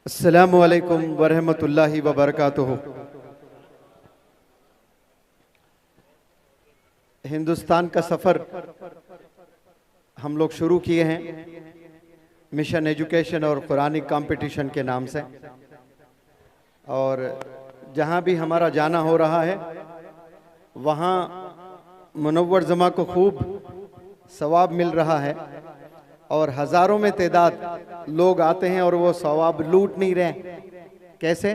अस्सलामु अलैकुम वरहमतुल्लाहि वबरकातुहू। हिंदुस्तान का सफ़र हम लोग शुरू किए हैं मिशन एजुकेशन और कुरानिक कंपटीशन के नाम से, और जहाँ भी हमारा जाना हो रहा है वहाँ मुनव्वर जमा को खूब सवाब मिल रहा है और हज़ारों में तादाद लोग आते हैं और वो सवाब लूट नहीं रहे। कैसे?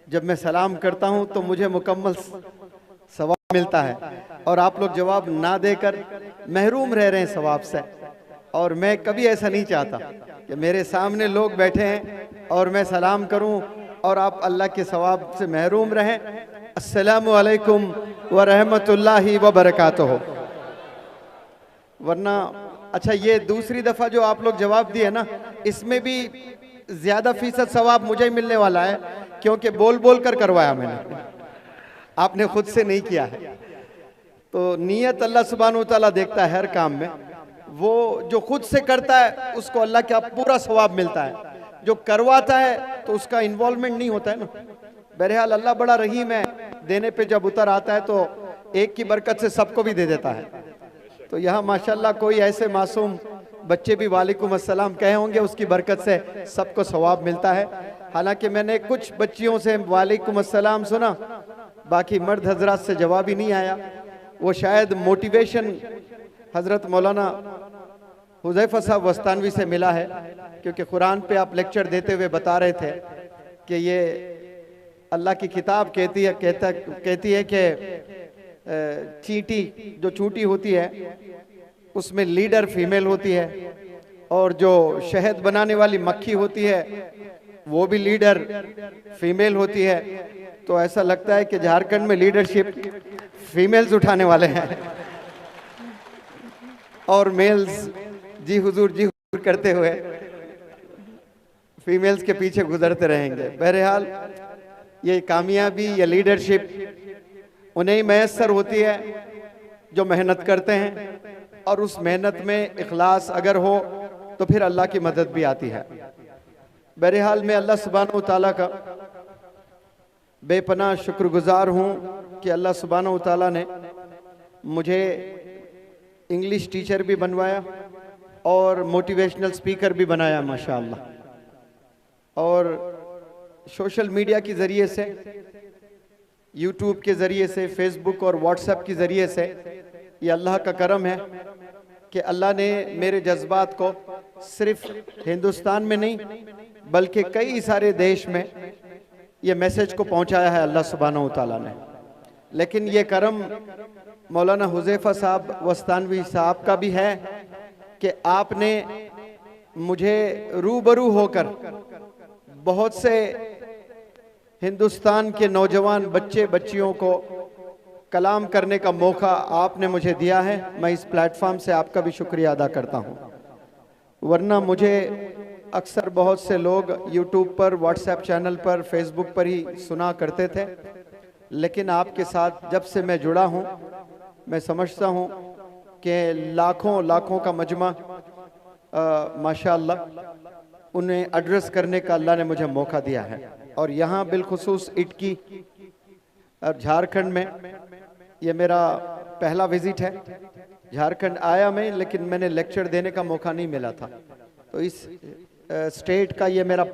जब मैं सलाम करता हूँ तो मुझे मुकम्मल सवाब मिलता है और आप लोग जवाब ना देकर महरूम रह रहे हैं सवाब से। और मैं कभी ऐसा नहीं चाहता कि मेरे सामने लोग बैठे हैं और मैं सलाम करूं और आप अल्लाह के सवाब से महरूम रहें। अस्सलामु अलैकुम व रहमतुल्लाहि व बरकातुहू। वरना अच्छा, ये दूसरी दफ़ा जो आप लोग जवाब दिए ना, इसमें भी ज़्यादा फीसद सवाब मुझे ही मिलने वाला है, क्योंकि बोल बोल कर करवाया मैंने, आपने खुद से नहीं किया है। तो नीयत अल्लाह सुब्हानहू तआला देखता है हर काम में। वो जो खुद से करता है उसको अल्लाह का पूरा सवाब मिलता है, जो करवाता है तो उसका इन्वॉल्वमेंट नहीं होता है ना। बहरहाल अल्लाह बड़ा रहीम है, देने पे जब उतर आता है तो एक की बरकत से सबको भी दे देता है। तो यहाँ माशाल्लाह कोई ऐसे मासूम बच्चे भी वालेकुम अस्सलाम कहे होंगे, उसकी बरकत से सबको सवाब मिलता है। हालांकि मैंने कुछ बच्चियों से वालेकुम अस्सलाम सुना, बाकी मर्द हजरात से जवाब ही नहीं आया। वो शायद मोटिवेशन हजरत मौलाना हुज़ैफा साहब वस्तानवी से मिला है, क्योंकि कुरान पे आप लेक्चर देते हुए बता रहे थे कि ये अल्लाह की किताब कहती है कि चींटी जो चूंटी होती है उसमें लीडर फीमेल होती है, और जो शहद बनाने वाली मक्खी होती है वो भी लीडर फीमेल होती है। तो ऐसा लगता है कि झारखंड में लीडरशिप फीमेल्स उठाने वाले हैं और मेल्स जी हुजूर करते हुए फीमेल्स के पीछे गुजरते रहेंगे। बहरहाल ये कामयाबी, ये लीडरशिप उन्हें ही मैसर होती है जो मेहनत करते हैं, और उस मेहनत में इखलास अगर हो तो फिर अल्लाह की मदद भी आती है। बहरहाल मैं अल्लाह सुब्हानहू तआला का बेपनाह शुक्रगुजार हूँ कि अल्लाह सुब्हानहू तआला ने मुझे इंग्लिश टीचर भी बनवाया और मोटिवेशनल स्पीकर भी बनाया माशाअल्लाह। और सोशल मीडिया के ज़रिए से, यूट्यूब के ज़रिए से, फेसबुक और व्हाट्सएप के ज़रिए से ये अल्लाह का करम है कि अल्लाह ने मेरे जज्बात को सिर्फ हिंदुस्तान में नहीं बल्कि कई सारे देश में ये मैसेज को पहुंचाया है अल्लाह सुब्हानहू तआला ने। लेकिन ये करम मौलाना हुज़ैफा साहब वस्तानवी साहब का भी है कि आपने मुझे रूबरू होकर बहुत से हिंदुस्तान के नौजवान बच्चे बच्चियों को कलाम करने का मौका आपने मुझे दिया है। मैं इस प्लेटफॉर्म से आपका भी शुक्रिया अदा करता हूँ। वरना मुझे अक्सर बहुत से लोग यूट्यूब पर, व्हाट्सएप चैनल पर, फेसबुक पर ही सुना करते थे, लेकिन आपके साथ जब से मैं जुड़ा हूँ मैं समझता हूँ कि लाखों लाखों का मजमा माशाअल्लाह उन्हें एड्रेस करने का अल्लाह ने मुझे मौका दिया है। और यहाँ बिलखुसूस इटकी और झारखंड में ये मेरा पहला विजिट है। झारखंड आया मैं, लेकिन मैंने लेक्चर देने का मौका नहीं मिला था। तो इस स्टेट का ये मेरा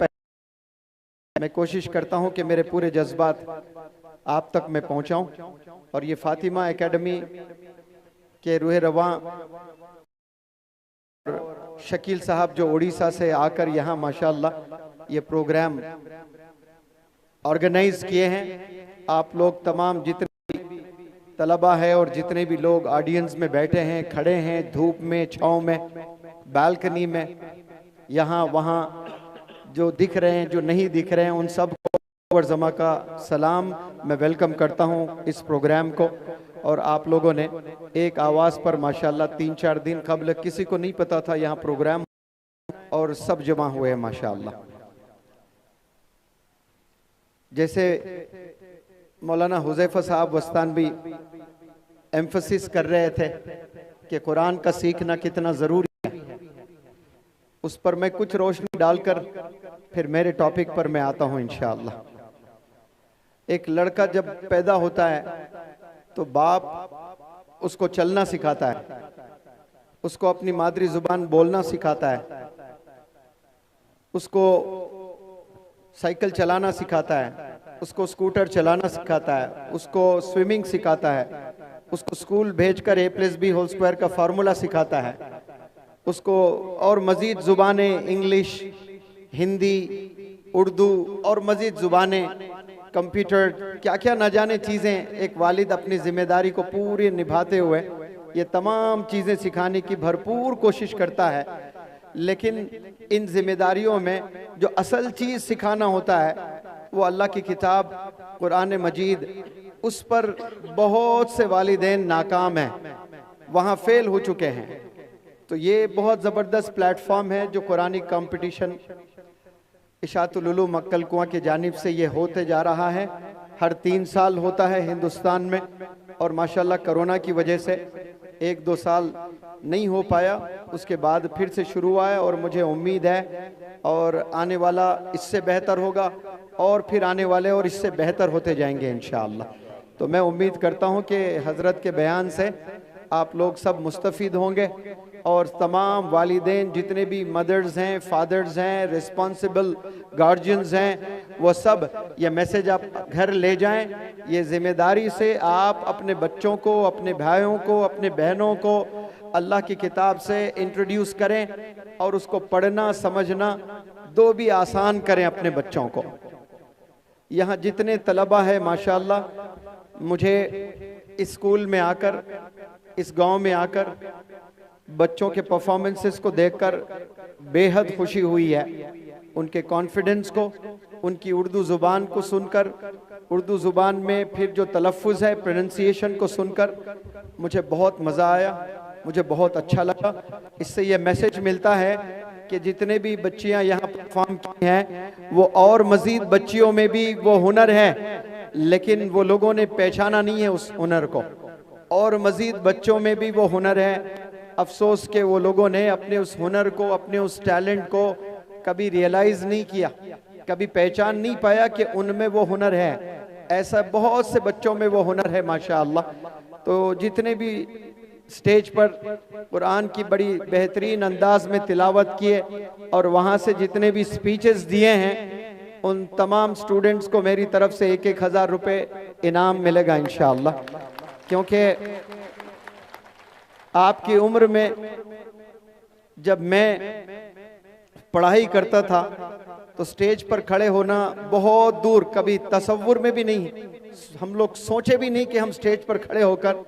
मैं कोशिश करता हूँ कि मेरे पूरे जज्बात आप तक मैं पहुँचाऊँ। और ये फातिमा एकेडमी के रूह रवां शकील साहब जो उड़ीसा से आकर यहाँ माशाअल्लाह ये प्रोग्राम ऑर्गेनाइज किए हैं। आप लोग तमाम जितने भी तलबा है और जितने भी लोग ऑडियंस में बैठे हैं, खड़े हैं, धूप में, छाँव में, बालकनी में, यहाँ वहाँ जो दिख रहे हैं, जो नहीं दिख रहे हैं, उन सब को जमा का सलाम, मैं वेलकम करता हूँ इस प्रोग्राम को। और आप लोगों ने एक आवाज़ पर माशाअल्लाह 3-4 दिन कबल किसी को नहीं पता था यहाँ प्रोग्राम, और सब जमा हुए माशाअल्लाह। जैसे मौलाना हुज़ैफा साहब वस्तानवी एम्फसिस कर रहे थे कि कुरान का सीखना कितना ज़रूरी है, उस पर मैं कुछ रोशनी डालकर फिर मेरे टॉपिक पर मैं आता हूं इंशाअल्लाह। एक लड़का जब पैदा होता है तो बाप उसको चलना सिखाता है, उसको अपनी मादरी जुबान बोलना सिखाता है, उसको साइकिल चलाना सिखाता है, उसको स्कूटर चलाना सिखाता है, उसको स्विमिंग सिखाता है, उसको स्कूल भेजकर a+b² का फार्मूला सिखाता है, उसको और मज़ीद ज़ुबानें इंग्लिश, हिंदी, उर्दू और मज़ीद ज़ुबानें, कंप्यूटर, क्या क्या न जाने चीज़ें एक वालिद अपनी ज़िम्मेदारी को पूरी निभाते हुए ये तमाम चीज़ें सिखाने की भरपूर कोशिश करता है। लेकिन इन जिम्मेदारियों में जो असल चीज़ सिखाना होता है वो अल्लाह की किताब कुरान मजीद, उस पर बहुत से वालिदैन नाकाम हैं, वहाँ फेल हो चुके हैं। तो ये बहुत ज़बरदस्त प्लेटफॉर्म है जो कुरानी कंपटीशन इशातुल उलूम मक्कल कुआं की जानिब से ये होते जा रहा है। हर 3 साल होता है हिंदुस्तान में, और माशाल्लाह कोरोना की वजह से 1-2 साल नहीं हो पाया, उसके बाद फिर से शुरू हुआ है और मुझे उम्मीद है और आने वाला इससे बेहतर होगा और फिर आने वाले और इससे बेहतर होते जाएंगे इंशाअल्लाह। तो मैं उम्मीद करता हूँ कि हज़रत के बयान से आप लोग सब मुस्तफ़ीद होंगे और तमाम वालिदैन जितने भी मदर्स हैं, फादर्स हैं, रिस्पॉन्सिबल गार्जियंस हैं, वो सब ये मैसेज आप घर ले जाएं। ये ज़िम्मेदारी से आप अपने बच्चों को, अपने भाइयों को, अपने बहनों को अल्लाह की किताब से इंट्रोड्यूस करें और उसको पढ़ना समझना दो भी आसान करें अपने बच्चों को। यहाँ जितने तलबा है माशाअल्लाह, मुझे इस स्कूल में आकर, इस गांव में आकर बच्चों के परफॉर्मेंसेस को देखकर बेहद खुशी हुई है। उनके कॉन्फिडेंस को, उनकी उर्दू ज़ुबान को सुनकर, उर्दू ज़ुबान में फिर जो तलफ़्फ़ुज़ है, प्रोनंसिएशन को सुनकर मुझे बहुत मज़ा आया, मुझे बहुत अच्छा लगा। इससे ये मैसेज मिलता है कि जितने भी बच्चियां यहाँ परफॉर्म की हैं वो और मज़ीद बच्चियों में भी वो हुनर है, लेकिन वो लोगों ने पहचाना नहीं है उस हुनर को, और मज़ीद बच्चों में भी वो हुनर है। अफसोस के वो लोगों ने अपने उस हुनर को, अपने उस टैलेंट को कभी रियलाइज़ नहीं किया, कभी पहचान नहीं पाया कि उनमें वो हुनर है। ऐसा बहुत से बच्चों में वो हुनर है माशाअल्लाह। तो जितने भी स्टेज पर कुरान की बड़ी बेहतरीन अंदाज में तिलावत किए और वहाँ से जितने भी स्पीचेस दिए हैं, उन तमाम स्टूडेंट्स को मेरी तरफ से 1,000 रुपये इनाम मिलेगा इंशाअल्लाह। क्योंकि आपकी उम्र में जब मैं पढ़ाई करता था तो स्टेज पर खड़े होना बहुत दूर, कभी तसव्वुर में भी नहीं, हम लोग सोचे भी नहीं कि हम स्टेज पर खड़े होकर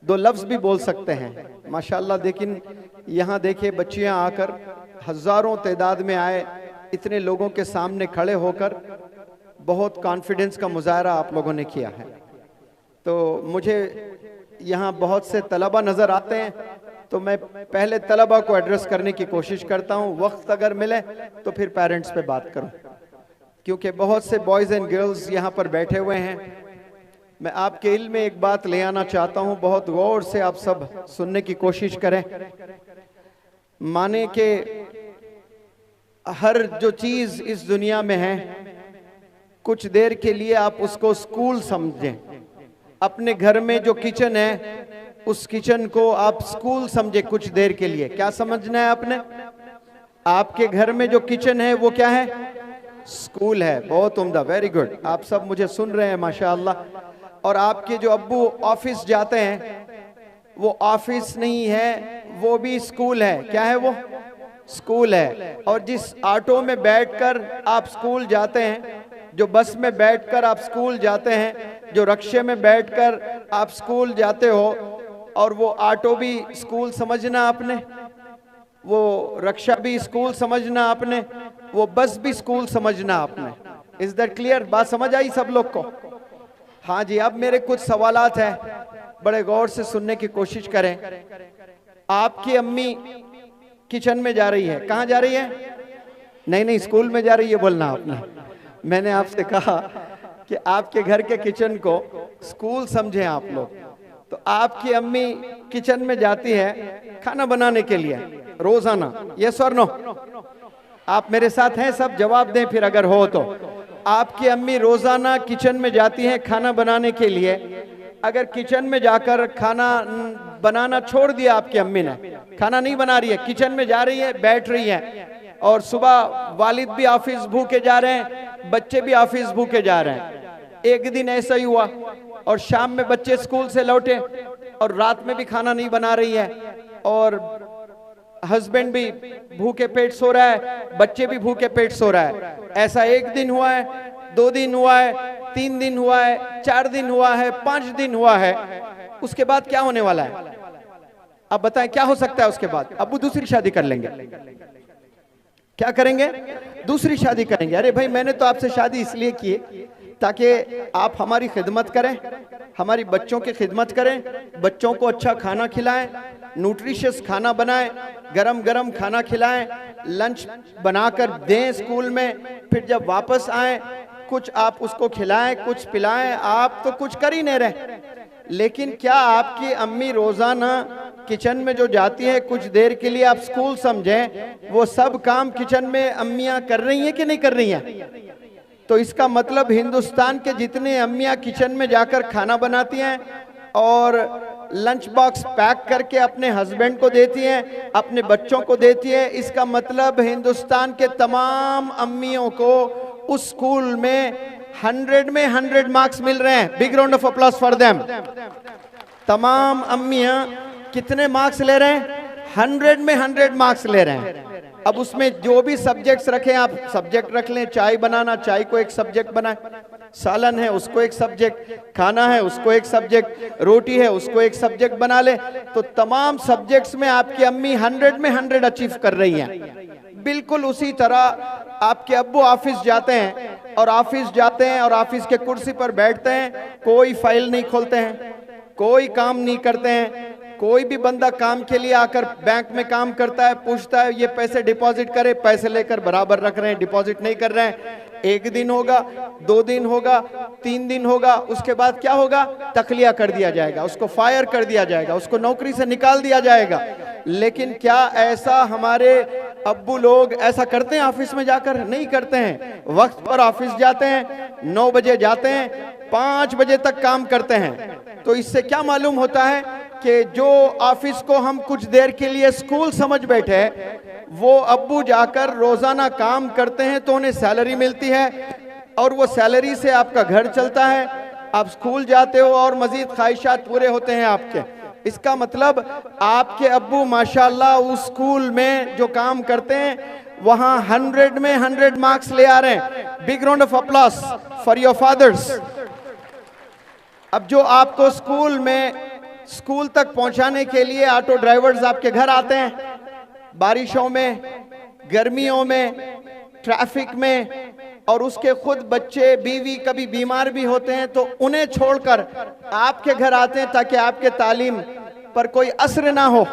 2 लफ्ज़ भी बोल सकते हैं माशाअल्लाह। लेकिन यहाँ देखिए बच्चियाँ आकर हज़ारों तादाद में आए, इतने लोगों के सामने खड़े होकर बहुत कॉन्फिडेंस का मुजाहरा आप लोगों ने किया है। तो मुझे यहाँ बहुत से तलबा नज़र आते हैं, तो मैं पहले तलबा को एड्रेस करने की कोशिश करता हूँ, वक्त अगर मिले तो फिर पेरेंट्स पे बात करूँ, क्योंकि बहुत से बॉयज़ एंड गर्ल्स यहाँ पर बैठे हुए हैं। मैं आपके इल्म में एक बात ले आना चाहता हूँ, बहुत गौर से आप सब सुनने की कोशिश करें। माने कि हर जो चीज़ इस दुनिया में है, कुछ देर के लिए आप उसको स्कूल समझें। अपने घर में जो किचन है, उस किचन को आप स्कूल समझे कुछ देर के लिए। क्या समझना है आपने? आपके घर में जो किचन है वो क्या है? स्कूल है। बहुत उम्दा, वेरी गुड, आप सब मुझे सुन रहे हैं माशाअल्लाह। और आपके जो अब्बू ऑफिस जाते हैं, वो ऑफिस नहीं है, वो भी स्कूल है। क्या है वो? स्कूल है। और जिस ऑटो में बैठकर आप स्कूल जाते हैं, जो बस में बैठकर आप स्कूल जाते हैं, जो रिक्शे में बैठकर आप स्कूल जाते हो, और वो ऑटो भी स्कूल समझना आपने, वो रिक्शा भी स्कूल समझना आपने, वो बस भी स्कूल समझना आपने। Is that clear? बात समझ आई सब लोग को? हाँ जी। अब मेरे कुछ सवालात हैं, बड़े गौर से सुनने की कोशिश करें। आपकी अम्मी किचन में जा रही है, कहाँ जा रही है? नहीं नहीं, स्कूल में जा रही है बोलना आपने। मैंने आपसे कहा कि आपके घर के किचन को स्कूल समझें आप लोग। तो आपकी अम्मी किचन में जाती है खाना बनाने के लिए रोजाना, यस और नो? आप मेरे साथ हैं सब? जवाब दें फिर अगर हो तो। आपकी अम्मी रोजाना किचन में जाती हैं खाना बनाने के लिए, अगर किचन में जाकर खाना बनाना छोड़ दिया, आपकी अम्मी ने खाना नहीं बना रही है, किचन में जा रही है, बैठ रही है, और सुबह वालिद भी ऑफिस भूखे जा रहे हैं, बच्चे भी ऑफिस भूखे जा रहे हैं। एक दिन ऐसा ही हुआ और शाम में बच्चे स्कूल से लौटे और रात में भी खाना नहीं बना रही है, और हस्बैंड भी भूखे पेट सो रहा है, बच्चे भी भूखे पेट सो रहा है। ऐसा एक दिन हुआ है, 2 दिन हुआ है, 3 दिन हुआ है, 4 दिन हुआ है, 5 दिन हुआ है। उसके बाद क्या होने वाला है? अब बताएं क्या हो सकता है उसके बाद? अब्बू दूसरी शादी कर लेंगे। क्या करेंगे? दूसरी शादी करेंगे। अरे भाई, मैंने तो आपसे शादी इसलिए की ताकि आप हमारी खिदमत करें, हमारी बच्चों की खिदमत करें, बच्चों को अच्छा खाना खिलाएं, न्यूट्रिशियस खाना बनाएं, गरम गरम खाना खिलाएं, लंच बनाकर दें स्कूल में, फिर जब वापस आए कुछ आप उसको खिलाएं, कुछ पिलाएं। आप तो कुछ कर ही नहीं रहे। लेकिन क्या आपकी अम्मी रोजाना किचन में जो जाती है, कुछ देर के लिए आप स्कूल समझें, वो सब काम किचन में अम्मियां कर रही हैं कि नहीं कर रही हैं? तो इसका मतलब हिंदुस्तान के जितने अम्मियां किचन में जाकर खाना बनाती हैं और लंच बॉक्स पैक करके अपने हस्बैंड को देती हैं, अपने बच्चों को देती हैं, इसका मतलब हिंदुस्तान के तमाम अम्मियों को उस स्कूल में 100 में 100 मार्क्स मिल रहे हैं। Big round of applause for them. तमाम अम्मियां कितने मार्क्स ले रहे हैं? 100 में 100 मार्क्स ले रहे हैं। अब उसमें जो भी सब्जेक्ट्स रखें, आप सब्जेक्ट रख लें, चाय बनाना, चाय को एक सब्जेक्ट बनाए, सालन है उसको एक सब्जेक्ट, खाना है उसको एक सब्जेक्ट, रोटी है उसको एक सब्जेक्ट बना ले, तो तमाम सब्जेक्ट्स में आपकी अम्मी 100 में 100 अचीव कर रही हैं। बिल्कुल उसी तरह आपके अब्बू ऑफिस जाते हैं और ऑफिस के कुर्सी पर बैठते हैं, कोई फाइल नहीं खोलते हैं, कोई काम नहीं करते हैं। कोई भी बंदा काम के लिए आकर बैंक में काम करता है, पूछता है ये पैसे डिपॉजिट करे, पैसे लेकर बराबर रख रहे हैं, डिपॉजिट नहीं कर रहे हैं। 1 दिन होगा, 2 दिन होगा, 3 दिन होगा, उसके बाद क्या होगा? तखलिया कर दिया जाएगा, उसको फायर कर दिया जाएगा, उसको नौकरी से निकाल दिया जाएगा। लेकिन क्या ऐसा हमारे अब्बू लोग ऐसा करते हैं? ऑफिस में जाकर नहीं करते हैं। वक्त पर ऑफिस जाते हैं, 9 बजे जाते हैं, 5 बजे तक काम करते हैं। तो इससे क्या मालूम होता है कि जो ऑफिस को हम कुछ देर के लिए स्कूल समझ बैठे, वो अब्बू जाकर रोजाना काम करते हैं तो उन्हें सैलरी मिलती है, और वो सैलरी से आपका घर चलता है, आप स्कूल जाते हो और मजीद ख्वाहिशात पूरे होते हैं आपके। इसका मतलब आपके अब्बू माशाल्लाह उस स्कूल में जो काम करते हैं वहां 100 में 100 मार्क्स ले आ रहे हैं। Big round of applause for your fathers. अब जो आपको स्कूल तक पहुंचाने के लिए ऑटो ड्राइवर्स आपके घर आते हैं, बारिशों में, गर्मियों में, ट्रैफिक में, और उसके खुद बच्चे बीवी कभी बीमार भी होते हैं, तो उन्हें छोड़कर आपके घर आते हैं ताकि आपके तालीम पर कोई असर ना हो।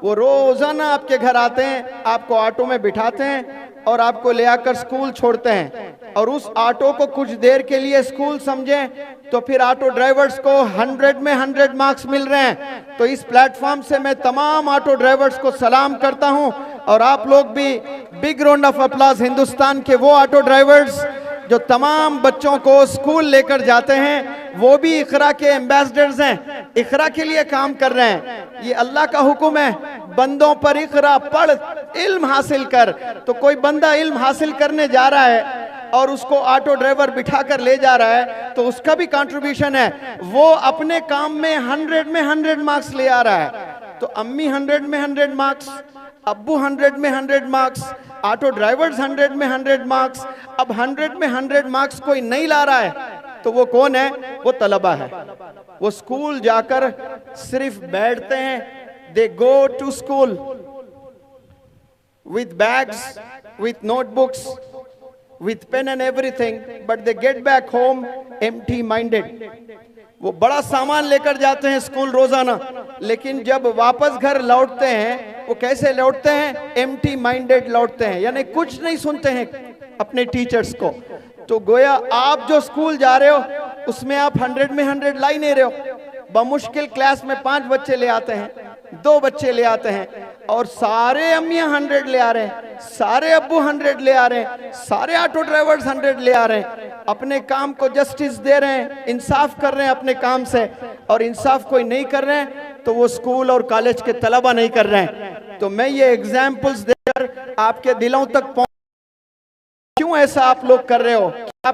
वो रोजाना आपके घर आते हैं, आपको ऑटो में बिठाते हैं और आपको ले आकर स्कूल छोड़ते हैं, और उस ऑटो को कुछ देर के लिए स्कूल समझें तो फिर ऑटो ड्राइवर्स को 100 में 100 मार्क्स मिल रहे हैं। तो इस प्लेटफॉर्म से मैं तमाम ऑटो ड्राइवर्स को सलाम करता हूं, और आप लोग भी big round of applause Hindustan के वो ऑटो ड्राइवर्स जो तमाम बच्चों को स्कूल लेकर जाते हैं, वो भी इकरा के एम्बेसडर्स हैं, इकरा के लिए काम कर रहे हैं। ये अल्लाह का हुक्म है, बंदों पर इकरा पढ़, इल्म हासिल कर। तो कोई बंदा इल्म हासिल करने जा रहा है और उसको ऑटो ड्राइवर बिठा कर ले जा रहा है, तो उसका भी कंट्रीब्यूशन है, वो अपने काम में 100 में 100 मार्क्स ले आ रहा है। तो अम्मी 100 में 100 मार्क्स, अब्बू 100 में 100 मार्क्स, ऑटो ड्राइवर्स 100 में 100 मार्क्स। अब 100 में 100 मार्क्स कोई नहीं ला रहा है, तो वो कौन है? वो तलबा है। वो स्कूल जाकर सिर्फ बैठते हैं। They go to school with bags, with notebooks, with pen and everything, but they get back home empty minded. वो बड़ा सामान लेकर जाते हैं स्कूल रोजाना, लेकिन जब वापस घर लौटते हैं वो कैसे लौटते हैं? एम्प्टी माइंडेड लौटते हैं, यानी कुछ नहीं सुनते हैं अपने टीचर्स को। तो गोया आप जो स्कूल जा रहे हो उसमें आप 100 में 100 ला ही नहीं रहे हो। बमुश्किल क्लास में 5 बच्चे ले आते हैं, 2 बच्चे ले आते हैं, और सारे अम्मियां 100 ले आ रहे हैं, सारे अब्बू 100 ले आ रहे हैं, सारे ऑटो ड्राइवर्स 100 ले आ रहे हैं, अपने काम को जस्टिस दे रहे हैं, इंसाफ कर रहे हैं अपने काम से, और इंसाफ कोई नहीं कर रहे हैं तो वो स्कूल और कॉलेज के तलबा नहीं कर रहे हैं। तो मैं ये एग्जाम्पल्स देकर आपके दिलों तक पहुंच, क्यों ऐसा आप लोग कर रहे हो? क्या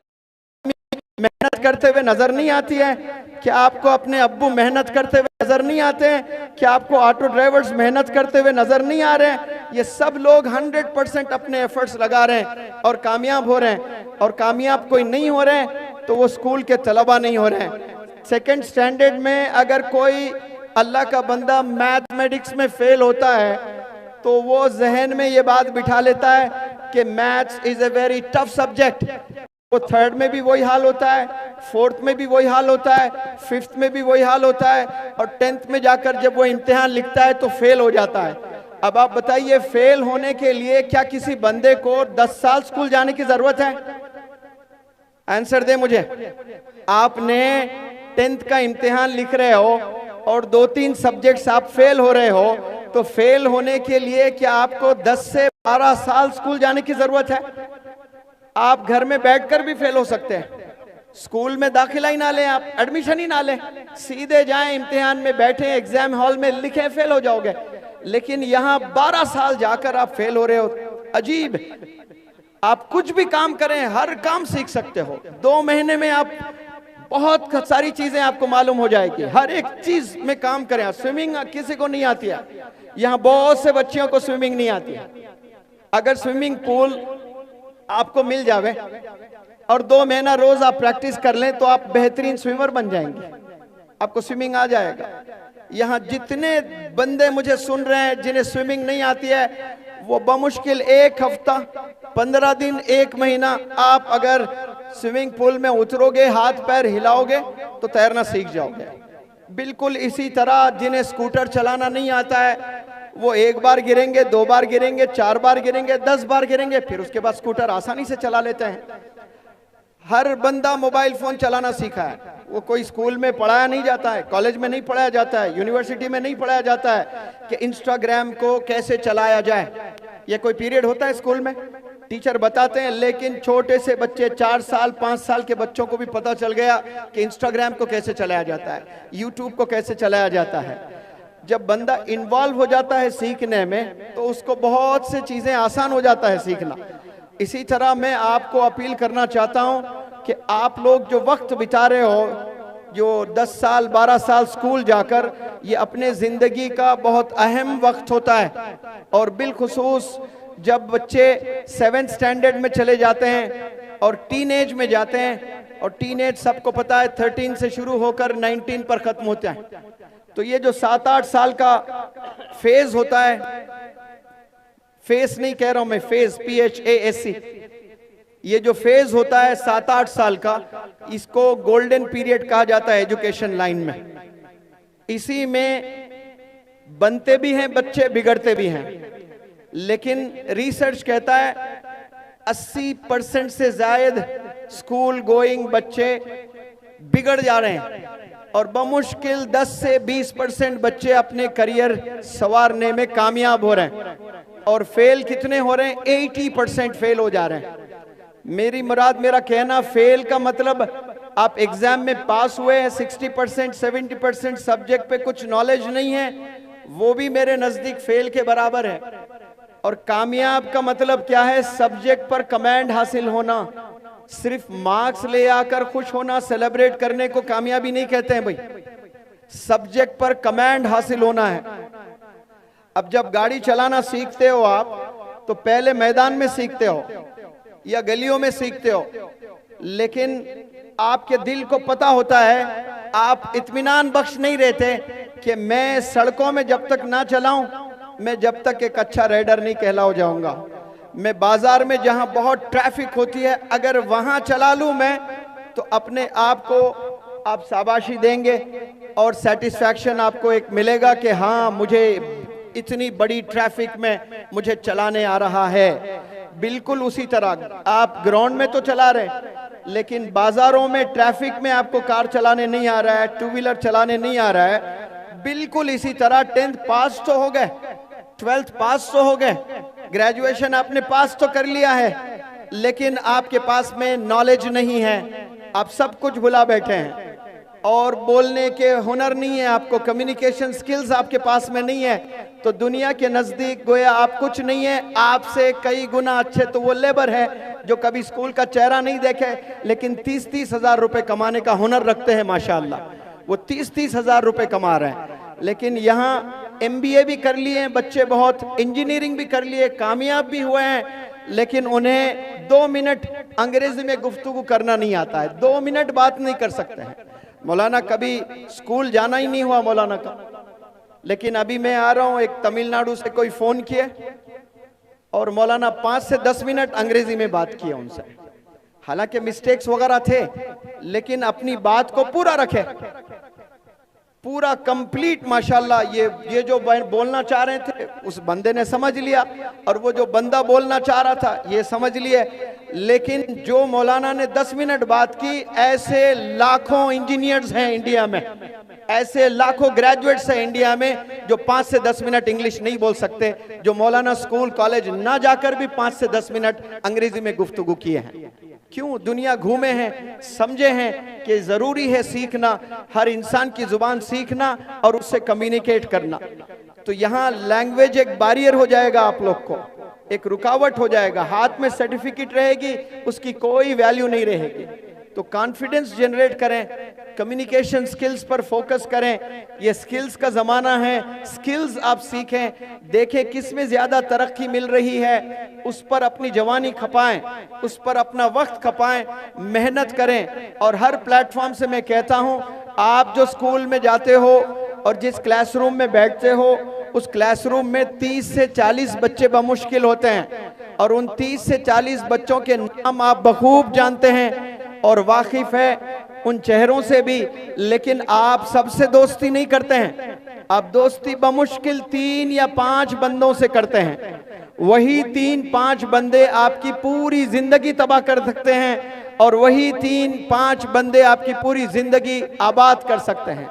मेहनत करते हुए नजर नहीं आती है? क्या आपको अपने अब्बू मेहनत करते हुए नजर नहीं आते हैं? क्या आपको ऑटो ड्राइवर्स मेहनत करते हुए नजर नहीं आ रहे हैं? ये सब लोग 100% अपने एफर्ट्स लगा रहे हैं और कामयाब हो रहे हैं, और कामयाब कोई नहीं हो रहे हैं तो वो स्कूल के तलबा नहीं हो रहे हैं। सेकेंड स्टैंडर्ड में अगर कोई अल्लाह का बंदा मैथमेटिक्स में फेल होता है तो वो जहन में ये बात बिठा लेता है कि maths is a very tough subject. वो थर्ड में भी वही हाल होता है, फोर्थ में भी वही हाल होता है, फिफ्थ में भी वही हाल होता है, और 10th में जाकर जब वो इम्तिहान लिखता है तो फेल हो जाता है। अब आप बताइए, फेल होने के लिए क्या किसी बंदे को 10 साल स्कूल जाने की जरूरत है? आंसर दे मुझे। आपने 10th का इम्तिहान लिख रहे हो और 2-3 सब्जेक्ट्स आप फेल हो रहे हो, तो फेल होने के लिए क्या आपको 10 से 12 साल स्कूल जाने की जरूरत है? आप घर में बैठकर भी फेल हो सकते हैं, स्कूल में दाखिला ही ना लें, आप एडमिशन ही ना लें, सीधे जाएं इम्तिहान में बैठें, एग्जाम हॉल में लिखें, फेल हो जाओगे। लेकिन यहाँ 12 साल जाकर आप फेल हो रहे हो, अजीब। आप कुछ भी काम करें, हर काम सीख सकते हो। 2 महीने में आप बहुत सारी चीजें आपको मालूम हो जाएगी, हर एक चीज में काम करें। स्विमिंग किसी को नहीं आती है, यहाँ बहुत से बच्चियों को स्विमिंग नहीं आती है। अगर स्विमिंग पूल आपको मिल जावे और 2 महीना रोज आप प्रैक्टिस कर लें तो आप बेहतरीन स्विमर बन जाएंगे, आपको स्विमिंग आ जाएगा। यहाँ जितने बंदे मुझे सुन रहे हैं जिन्हें स्विमिंग नहीं आती है, वो बमुश्किल 1 हफ्ता, 15 दिन, 1 महीना आप अगर स्विमिंग पूल में उतरोगे, हाथ पैर हिलाओगे तो तैरना सीख जाओगे। बिल्कुल इसी तरह जिन्हें स्कूटर चलाना नहीं आता है, वो 1 बार गिरेंगे, 2 बार गिरेंगे, 4 बार गिरेंगे, 10 बार गिरेंगे, फिर उसके बाद स्कूटर आसानी से चला लेते हैं। हर बंदा मोबाइल फोन चलाना सीखा है, वो कोई स्कूल में पढ़ाया नहीं जाता है, कॉलेज में नहीं पढ़ाया जाता है, यूनिवर्सिटी में नहीं पढ़ाया जाता है कि इंस्टाग्राम को कैसे चलाया जाए। ये कोई पीरियड होता है स्कूल में? टीचर बताते हैं, लेकिन छोटे से बच्चे 4 साल 5 साल के बच्चों को भी पता चल गया कि इंस्टाग्राम को कैसे चलाया जाता है, यूट्यूब को कैसे चलाया जाता है। जब बंदा इन्वॉल्व हो जाता है सीखने में तो उसको बहुत से चीजें आसान हो जाता है सीखना। इसी तरह मैं आपको अपील करना चाहता हूं कि आप लोग जो वक्त बिता रहे हो, जो 10 साल 12 साल स्कूल जाकर, ये अपने जिंदगी का बहुत अहम वक्त होता है। और बिलखुसूस जब बच्चे 7th स्टैंडर्ड में चले जाते हैं और टीनेज में जाते हैं, और टीनेज सबको पता है 13 से शुरू होकर 19 पर खत्म होता है, तो ये जो 7-8 साल का फेज होता है, फेस नहीं कह रहा हूं मैं, फेज PHASC, ये जो फेज होता है 7-8 साल का, इसको गोल्डन पीरियड कहा जाता है एजुकेशन लाइन में। इसी में बनते भी हैं बच्चे, बिगड़ते भी हैं। लेकिन रिसर्च कहता है 80% से ज्यादा स्कूल गोइंग बच्चे बिगड़ जा रहे हैं, और बमुश्किल 10 से 20% बच्चे अपने करियर संवारने में कामयाब हो रहे हैं। और फेल कितने हो रहे हैं? 80% फेल हो जा रहे हैं। मेरी मुराद, मेरा कहना, फेल का मतलब आप एग्जाम में पास हुए हैं, 60% 70% सब्जेक्ट पे कुछ नॉलेज नहीं है, वो भी मेरे नजदीक फेल के बराबर है। और कामयाब का मतलब क्या है? सब्जेक्ट पर कमांड हासिल होना, सिर्फ मार्क्स ले आकर खुश होना, सेलिब्रेट करने को कामयाबी नहीं कहते हैं भाई। सब्जेक्ट पर कमांड हासिल होना है। अब जब गाड़ी चलाना सीखते हो आप, तो पहले मैदान में सीखते हो या गलियों में सीखते हो, लेकिन आपके दिल को पता होता है, आप इत्मीनान बख्श नहीं रहते कि मैं सड़कों में जब तक ना चलाऊं, मैं जब तक एक अच्छा राइडर नहीं कहला जाऊंगा। मैं बाजार में जहां बहुत ट्रैफिक होती है, अगर वहां चला लूं मैं, तो अपने आप को आप शाबाशी देंगे और सेटिस्फैक्शन आपको एक मिलेगा कि हाँ, मुझे इतनी बड़ी ट्रैफिक में मुझे चलाने आ रहा है। बिल्कुल उसी तरह आप ग्राउंड में तो चला रहे, लेकिन बाजारों में ट्रैफिक में आपको कार चलाने नहीं आ रहा है, 2 व्हीलर चलाने नहीं आ रहा है। बिल्कुल इसी तरह 10th पास तो हो गए, 12th पास तो हो गए, ग्रेजुएशन आपने पास तो कर लिया है, लेकिन आपके पास में नॉलेज नहीं है, आप सब कुछ भुला बैठे हैं और बोलने के हुनर नहीं है आपको, कम्युनिकेशन स्किल्स आपके पास में नहीं है, तो दुनिया के नजदीक गोया आप कुछ नहीं है। आपसे कई गुना अच्छे तो वो लेबर है जो कभी स्कूल का चेहरा नहीं देखे, लेकिन 30-30 हजार रुपए कमाने का हुनर रखते हैं माशाल्लाह। वो 30-30 हजार रुपए कमा रहे हैं, लेकिन यहाँ MBA भी कर लिए हैं बच्चे, बहुत इंजीनियरिंग भी कर लिए, कामयाब भी हुए हैं, लेकिन उन्हें 2 मिनट अंग्रेजी में गुफ्तगू करना नहीं आता है, 2 मिनट बात नहीं कर सकते हैं। मौलाना कभी स्कूल जाना ही नहीं हुआ मौलाना का, लेकिन अभी मैं आ रहा हूं, एक तमिलनाडु से कोई फोन किए और मौलाना 5 से 10 मिनट अंग्रेजी में बात किए उनसे। हालांकि मिस्टेक्स वगैरह थे, लेकिन अपनी बात को पूरा रखे, पूरा कंप्लीट माशाल्लाह। ये जो बोलना चाह रहे थे उस बंदे ने समझ लिया, और वो जो बंदा बोलना चाह रहा था ये समझ लिए। लेकिन जो मौलाना ने 10 मिनट बात की, ऐसे लाखों इंजीनियर्स हैं इंडिया में, ऐसे लाखों ग्रेजुएट्स हैं इंडिया में जो 5 से 10 मिनट इंग्लिश नहीं बोल सकते, जो मौलाना स्कूल कॉलेज ना जाकर भी 5 से 10 मिनट अंग्रेजी में गुफ्तगू किए हैं। क्यों? दुनिया घूमे हैं, समझे हैं कि जरूरी है सीखना, हर इंसान की जुबान सीखना और उससे कम्युनिकेट करना। तो यहाँ लैंग्वेज एक बैरियर हो जाएगा, आप लोग को एक रुकावट हो जाएगा। हाथ में सर्टिफिकेट रहेगी, उसकी कोई वैल्यू नहीं रहेगी। तो कॉन्फिडेंस जनरेट करें, कम्युनिकेशन स्किल्स पर फोकस करें। ये स्किल्स का जमाना है, स्किल्स आप सीखें, देखें किस में ज्यादा तरक्की मिल रही है, उस पर अपनी जवानी खपाएं, उस पर अपना वक्त खपाएं, मेहनत करें। और हर प्लेटफॉर्म से मैं कहता हूं, आप जो स्कूल में जाते हो और जिस क्लासरूम में बैठते हो, उस क्लासरूम में 30 से 40 बच्चे बमुश्किल होते हैं, और उन 30 से 40 बच्चों के नाम आप बखूब जानते हैं और वाकिफ है उन चेहरों से भी, लेकिन आप सबसे दोस्ती नहीं करते हैं। आप दोस्ती बमुश्किल 3 या 5 बंदों से करते हैं। वही 3-5 बंदे आपकी पूरी जिंदगी तबाह कर सकते हैं, और वही 3-5 बंदे आपकी पूरी जिंदगी आबाद कर सकते हैं।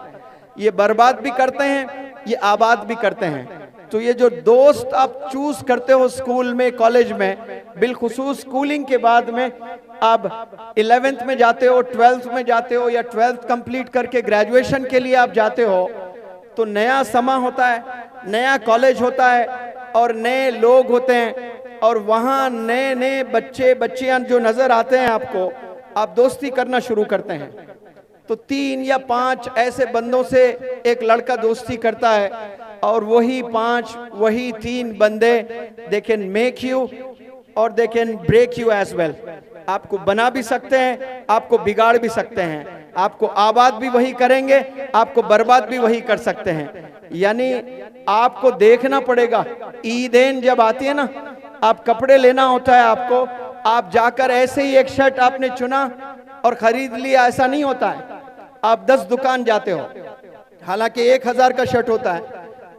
ये बर्बाद भी करते हैं, ये आबाद भी करते हैं। तो ये जो दोस्त आप चूज करते हो स्कूल में, कॉलेज में, बिलखुसूस स्कूलिंग के बाद में, अब 11th में जाते हो, 12th में जाते हो, या 12th कंप्लीट करके ग्रेजुएशन के लिए आप जाते हो, तो नया समा होता है, नया कॉलेज होता है और नए लोग होते हैं, और वहाँ नए नए बच्चे बच्चियां जो नजर आते हैं आपको, आप दोस्ती करना शुरू करते हैं। तो 3 या 5 ऐसे बंदों से एक लड़का दोस्ती करता है, और वही 5, वही 3 बंदे दे कैन मेक यू और they can break you as well. आपको बना भी सकते हैं, आपको बिगाड़ भी सकते हैं, आपको आबाद भी वही करेंगे, आपको बर्बाद भी वही कर सकते हैं। यानी आपको देखना पड़ेगा। ईदेन जब आती है ना, आप कपड़े लेना होता है आपको, आप जाकर ऐसे ही एक शर्ट आपने चुना और खरीद लिया, ऐसा नहीं होता है। आप 10 दुकान जाते हो, हालांकि 1000 का शर्ट होता है,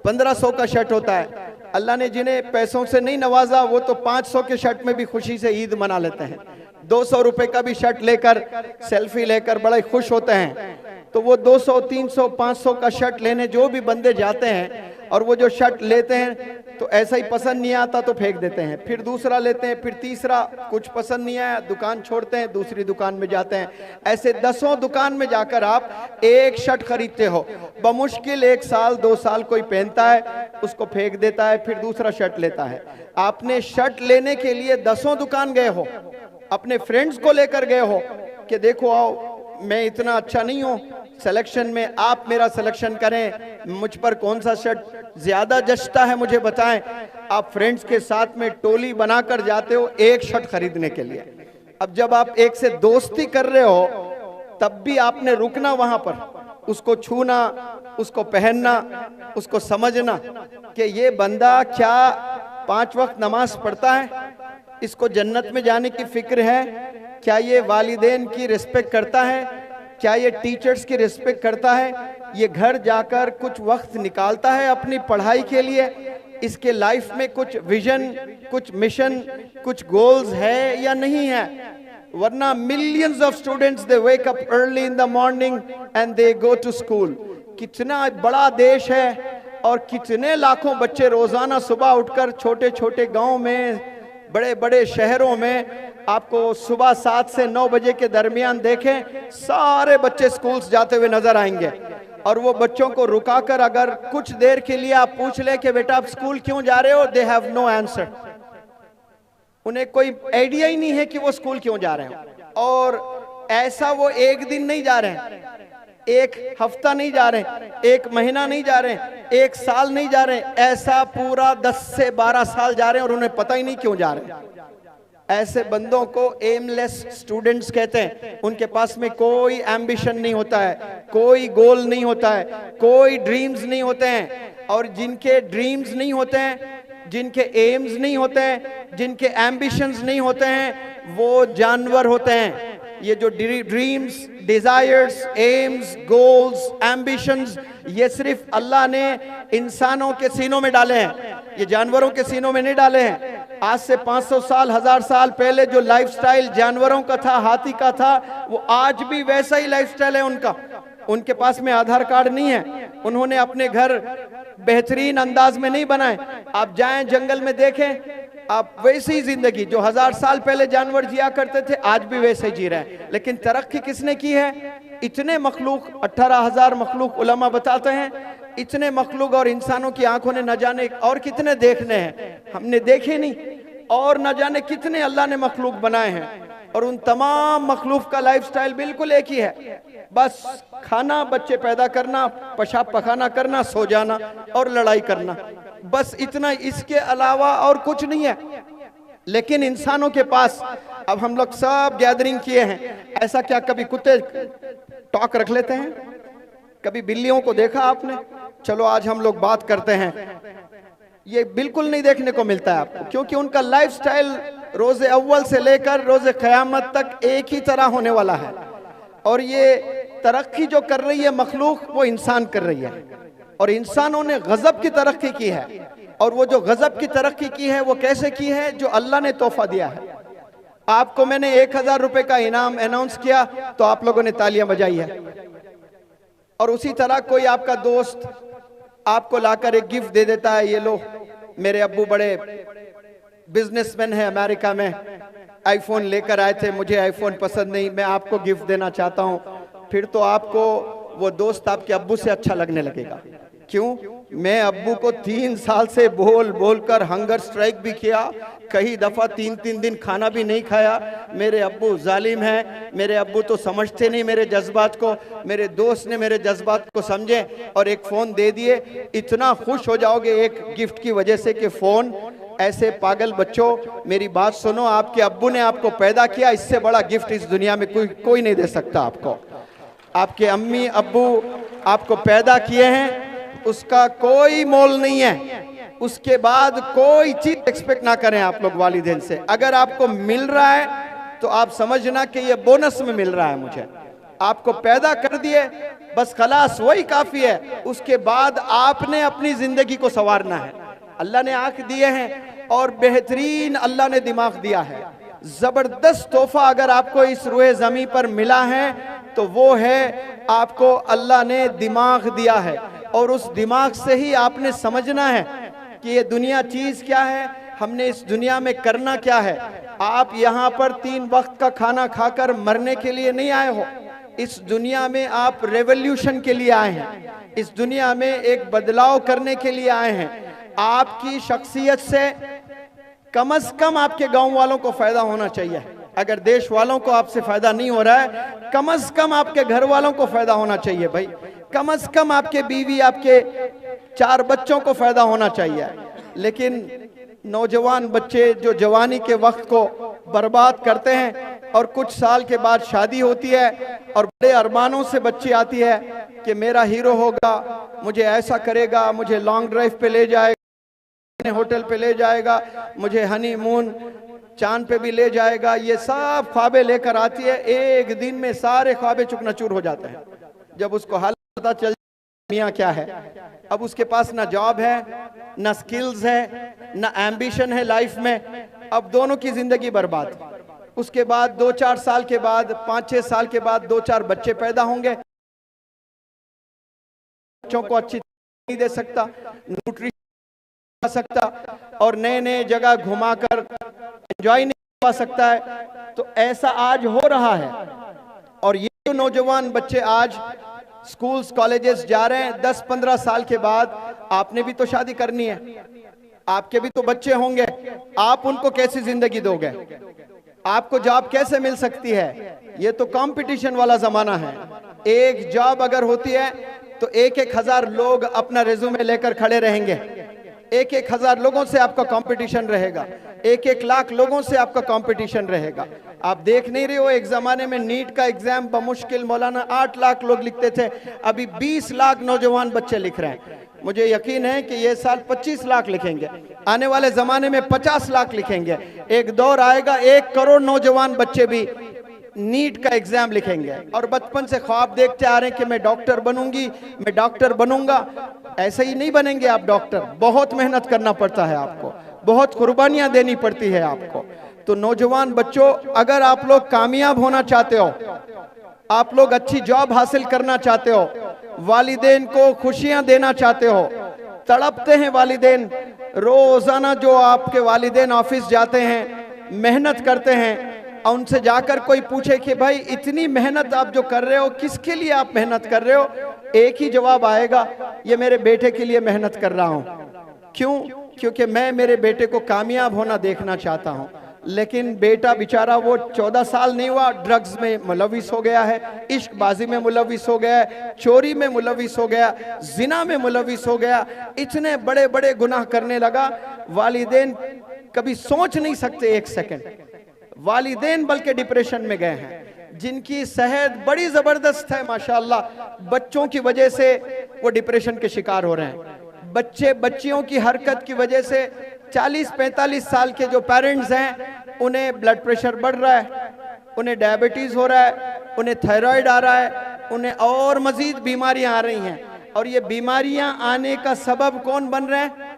1500 का शर्ट होता है। अल्लाह ने जिन्हें पैसों से नहीं नवाजा, वो तो 500 के शर्ट में भी खुशी से ईद मना लेते हैं। 200 रुपए का भी शर्ट लेकर सेल्फी लेकर बड़े खुश होते हैं। तो वो 200, 300, 500 का शर्ट लेने जो भी बंदे जाते हैं, और वो जो शर्ट लेते हैं तो ऐसा ही पसंद नहीं आता तो फेंक देते हैं, फिर दूसरा लेते हैं, फिर तीसरा, कुछ पसंद नहीं आया दुकान छोड़ते हैं, दूसरी दुकान में जाते हैं। ऐसे 10 दुकान में जाकर आप एक शर्ट खरीदते हो, बमुश्किल 1 साल 2 साल कोई पहनता है, उसको फेंक देता है, फिर दूसरा शर्ट लेता है। आपने शर्ट लेने के लिए 10 दुकान गए हो, अपने फ्रेंड्स को लेकर गए हो कि देखो आओ, मैं इतना अच्छा नहीं हूं सिलेक्शन में, आप मेरा सिलेक्शन करें, मुझ पर कौन सा शर्ट ज्यादा जचता है मुझे बताएं। आप फ्रेंड्स के साथ में टोली बनाकर जाते हो एक शर्ट खरीदने के लिए। अब जब आप एक से दोस्ती कर रहे हो, तब भी आपने रुकना वहां पर, उसको छूना, उसको पहनना, उसको समझना कि ये बंदा क्या 5 वक्त नमाज पढ़ता है, इसको जन्नत में जाने की फिक्र है, क्या ये वालिदैन की रिस्पेक्ट करता है, क्या ये टीचर्स की रिस्पेक्ट करता है, ये घर जाकर कुछ वक्त निकालता है अपनी पढ़ाई के लिए, इसके लाइफ में कुछ विजन, कुछ मिशन, कुछ गोल्स है या नहीं है। वरना millions of students they wake up early in the morning and they go to school. कितना बड़ा देश है और कितने लाखों बच्चे रोजाना सुबह उठकर छोटे छोटे गांव में, बड़े बड़े शहरों में आपको सुबह 7 से 9 बजे के दरमियान देखें, सारे बच्चे स्कूल्स जाते हुए नजर आएंगे। और वो बच्चों को रुकाकर अगर कुछ देर के लिए आप पूछ ले कि बेटा आप स्कूल क्यों जा रहे हो, दे हैव नो आंसर। उन्हें कोई आइडिया ही नहीं है कि वो स्कूल क्यों जा रहे हैं। और ऐसा वो एक दिन नहीं जा रहे हैं, एक हफ्ता नहीं जा रहे, एक महीना नहीं जा रहे, एक साल नहीं जा रहे, ऐसा पूरा 10 से 12 साल जा रहे हैं और उन्हें पता ही नहीं क्यों जा रहे। ऐसे बंदों को एमलेस स्टूडेंट्स कहते हैं। उनके पास में कोई एम्बिशन नहीं होता है, कोई गोल नहीं होता है, कोई ड्रीम्स नहीं होते हैं। और जिनके ड्रीम्स नहीं होते हैं, जिनके एम्स नहीं होते हैं, जिनके एम्बिशंस नहीं होते हैं, वो जानवर होते हैं। ये जो dreams, desires, AIIMS, goals, ambitions, ये सिर्फ अल्लाह ने इंसानों के सीनों में डाले हैं, ये जानवरों के सीनों में नहीं डाले हैं। आज से 500 साल, 1000 साल पहले जो लाइफस्टाइल जानवरों का था, हाथी का था, वो आज भी वैसा ही लाइफस्टाइल है उनका। उनके पास में आधार कार्ड नहीं है, उन्होंने अपने घर बेहतरीन अंदाज में नहीं बनाए। आप जाएं जंगल में देखें, आप वैसी ही जिंदगी जो 1000 साल पहले जानवर जिया करते थे, आज भी वैसे जी रहे हैं। लेकिन तरक्की किसने की है? इतने मखलूक, 18,000 मखलूक उलमा बताते हैं, इतने मखलूक और इंसानों की आंखों ने न जाने और कितने देखने हैं, हमने देखे नहीं। और न जाने कितने अल्लाह ने मखलूक बनाए हैं, और उन तमाम मखलूक का लाइफस्टाइल बिल्कुल एक ही है, बस खाना, बच्चे पैदा करना, पेशाब पखाना करना, सो जाना और लड़ाई करना, बस इतना। इसके अलावा और कुछ नहीं है। लेकिन इंसानों के पास, अब हम लोग सब गैदरिंग किए हैं, ऐसा क्या कभी कुत्ते टॉक रख लेते हैं? कभी बिल्लियों को देखा आपने? चलो आज हम लोग बात करते हैं। ये बिल्कुल नहीं देखने को मिलता है आपको, क्योंकि उनका लाइफस्टाइल रोजे अव्वल से लेकर रोजे क़यामत तक एक ही तरह होने वाला है। और ये तरक्की जो कर रही है मखलूक, वो इंसान कर रही है। और इंसानों ने गजब की तरक्की की है, और वो जो गजब की तरक्की की है वो कैसे की है? जो अल्लाह ने तोहफा दिया है। आपको मैंने 1000 रुपए का इनाम अनाउंस किया तो आप लोगों ने तालियां बजाई है। और उसी तरह कोई आपका दोस्त आपको लाकर एक गिफ्ट दे देता है, ये लो, मेरे अब्बू बड़े बिजनेसमैन है अमेरिका में, आईफोन लेकर आए थे, मुझे आईफोन पसंद नहीं, मैं आपको गिफ्ट देना चाहता हूं। फिर तो आपको वो दोस्त आपके अब्बू से अच्छा लगने लगेगा। क्यों? मैं अब्बू को 3 साल से बोल बोल कर हंगर स्ट्राइक भी किया, कई दफा 3-3 दिन खाना भी नहीं खाया। मेरे अब्बू जालिम हैं, मेरे अब्बू तो समझते नहीं मेरे जज्बात को। मेरे दोस्त ने मेरे जज्बात को समझे और एक फोन दे दिए। इतना खुश हो जाओगे एक गिफ्ट की वजह से कि फोन। ऐसे पागल बच्चों, मेरी बात सुनो, आपके अब्बू ने आपको पैदा किया, इससे बड़ा गिफ्ट इस दुनिया में कोई नहीं दे सकता आपको। आपके अम्मी अब्बू आपको पैदा किए हैं, उसका कोई मोल नहीं है। उसके बाद कोई चीज एक्सपेक्ट ना करें आप लोग वालिदैन से। अगर आपको मिल रहा है तो आप समझना कि ये बोनस में मिल रहा है मुझे। आपको पैदा कर दिए, बस खलास, वही काफी है। उसके बाद आपने अपनी जिंदगी को संवारना है। अल्लाह ने आंख दिए हैं और बेहतरीन अल्लाह ने दिमाग दिया है। जबरदस्त तोहफा अगर आपको इस रूए जमीन पर मिला है तो वो है आपको अल्लाह ने दिमाग दिया है। और उस दिमाग से ही आपने समझना है कि ये दुनिया चीज क्या है, हमने इस दुनिया में करना क्या है। आप यहाँ पर 3 वक्त का खाना खाकर मरने के लिए नहीं आए हो। इस दुनिया में आप रेवोल्यूशन के लिए आए हैं। इस दुनिया में एक बदलाव करने के लिए आए हैं। आपकी शख्सियत से कम से कम आपके गांव वालों को फायदा होना चाहिए। अगर देश वालों को आपसे फायदा नहीं हो रहा है, कम से कम आपके घर वालों को फायदा होना चाहिए भाई। कम से कम आपके बीवी, आपके 4 बच्चों को फायदा होना चाहिए। लेकिन नौजवान बच्चे जो जवानी के वक्त को बर्बाद करते हैं और कुछ साल के बाद शादी होती है और बड़े अरमानों से बच्ची आती है कि मेरा हीरो होगा, मुझे ऐसा करेगा, मुझे लॉन्ग ड्राइव पे ले जाएगा, होटल पे ले जाएगा, मुझे हनीमून चांद पे भी ले जाएगा। ये सब ख्वाबें लेकर आती है। एक दिन में सारे ख्वाबें चुकनाचूर हो जाते हैं। जब उसको हाल पता चल मियाँ क्या है, अब उसके पास ना जॉब है, ना स्किल्स है, ना एम्बिशन है लाइफ में। अब दोनों की जिंदगी बर्बाद। उसके बाद 2-4 साल के बाद, 5-6 साल के बाद 2-4 बच्चे पैदा होंगे। बच्चों को अच्छी नहीं दे सकता, न्यूट्रिशन सकता और नए नए जगह घुमाकर एंजॉय नहीं पा सकता है। तो ऐसा आज हो रहा है। और ये जो नौजवान बच्चे आज स्कूल्स कॉलेजेस जा रहे हैं, 10-15 साल के बाद आपने भी तो शादी करनी है, आपके भी तो बच्चे होंगे, आप उनको कैसी जिंदगी दोगे? आपको जॉब कैसे मिल सकती है? ये तो कंपटीशन वाला जमाना है। एक जॉब अगर होती है तो 1,000 लोग अपना रिज्यूमे लेकर खड़े रहेंगे, 1,000 लोगों से आपका कंपटीशन रहेगा, 1 लाख लोगों से आपका कंपटीशन रहेगा। आप देख नहीं रहे हो, एक जमाने में नीट का एग्जाम बमुश्किल मौलाना 8 लाख लोग लिखते थे, अभी 20 लाख नौजवान बच्चे लिख रहे हैं। मुझे यकीन है कि ये साल 25 लाख लिखेंगे, आने वाले जमाने में 50 लाख लिखेंगे। एक दौर आएगा 1 करोड़ नौजवान बच्चे भी नीट का एग्जाम लिखेंगे और बचपन से ख्वाब देखते आ रहे हैं कि मैं डॉक्टर बनूंगी, मैं डॉक्टर बनूंगा। ऐसे ही नहीं बनेंगे आप डॉक्टर, बहुत मेहनत करना पड़ता है आपको, बहुत कुर्बानियां देनी पड़ती है आपको। तो नौजवान बच्चों, अगर आप लोग कामयाब होना चाहते हो, आप लोग अच्छी जॉब हासिल करना चाहते हो, वालिदैन को खुशियां देना चाहते हो, तड़पते हैं वालिदैन, रोजाना जो आपके वालिदैन ऑफिस जाते हैं, मेहनत करते हैं, और उनसे जाकर कोई पूछे कि भाई इतनी मेहनत आप जो कर रहे हो, किसके लिए आप मेहनत कर रहे हो? एक ही जवाब आएगा, ये मेरे बेटे के लिए मेहनत कर रहा हूं। क्यों? क्योंकि मैं मेरे बेटे को कामयाब होना देखना चाहता हूं। लेकिन बेटा बेचारा वो 14 साल नहीं हुआ, ड्रग्स में मुलविस हो गया है, इश्कबाजी में मुलविस हो गया है, चोरी में मुलविस हो गया, जिना में मुलविस हो गया, इतने बड़े बड़े गुनाह करने लगा। वालिदैन कभी सोच नहीं सकते एक सेकंड, वालिदैन बल्कि डिप्रेशन में गए हैं, जिनकी सेहत बड़ी जबरदस्त है माशाल्लाह, बच्चों की वजह से वो डिप्रेशन के शिकार हो रहे हैं। बच्चियों की हरकत की वजह से 40-45 साल के जो पेरेंट्स हैं, उन्हें ब्लड प्रेशर बढ़ रहा है, उन्हें डायबिटीज हो रहा है, उन्हें थायराइड आ रहा है, उन्हें और मजीद बीमारियां आ रही हैं। और ये बीमारियां आने का सबब कौन बन रहे हैं?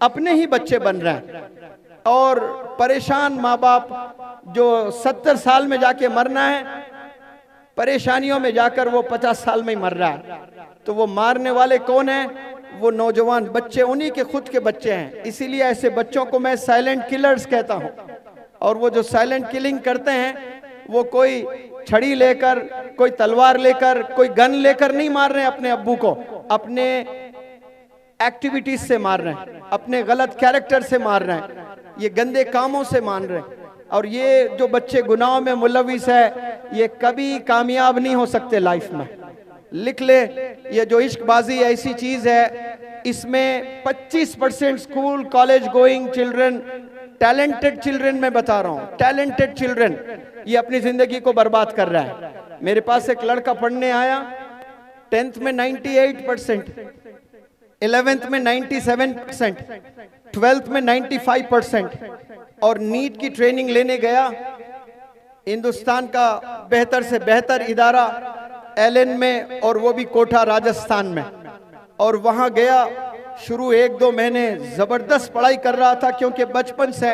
अपने ही बच्चे बन रहे हैं। और परेशान माँ बाप जो 70 साल में जाके मरना है, परेशानियों में जाकर वो 50 साल में ही मर रहा है। तो वो मारने वाले कौन है? वो नौजवान बच्चे, उन्हीं के खुद के बच्चे हैं। इसीलिए ऐसे बच्चों को मैं साइलेंट किलर्स कहता हूं। और वो जो साइलेंट किलिंग करते हैं, वो कोई छड़ी लेकर, कोई तलवार लेकर, कोई गन लेकर नहीं मार रहे हैं अपने अब्बू को, अपने एक्टिविटीज से मार रहे हैं, अपने गलत कैरेक्टर से मार रहे हैं, ये गंदे कामों से मान रहे हैं। और ये जो बच्चे गुनाहों में मुलविस है, ये कभी कामयाब नहीं हो सकते लाइफ में। लिख ले, ये जो इश्कबाजी ऐसी चीज है, इसमें 25% school college going children, talented children, मैं बता रहा हूं, टैलेंटेड चिल्ड्रन, ये अपनी जिंदगी को बर्बाद कर रहा है। मेरे पास एक लड़का पढ़ने आया, 10th में 98%, 11th में 97%, 12th में 95%, और नीट की ट्रेनिंग लेने गया हिंदुस्तान का बेहतर से बेहतर इदारा एलन में, और वो भी कोटा राजस्थान में। और वहां गया, शुरू 1-2 महीने जबरदस्त पढ़ाई कर रहा था, क्योंकि बचपन से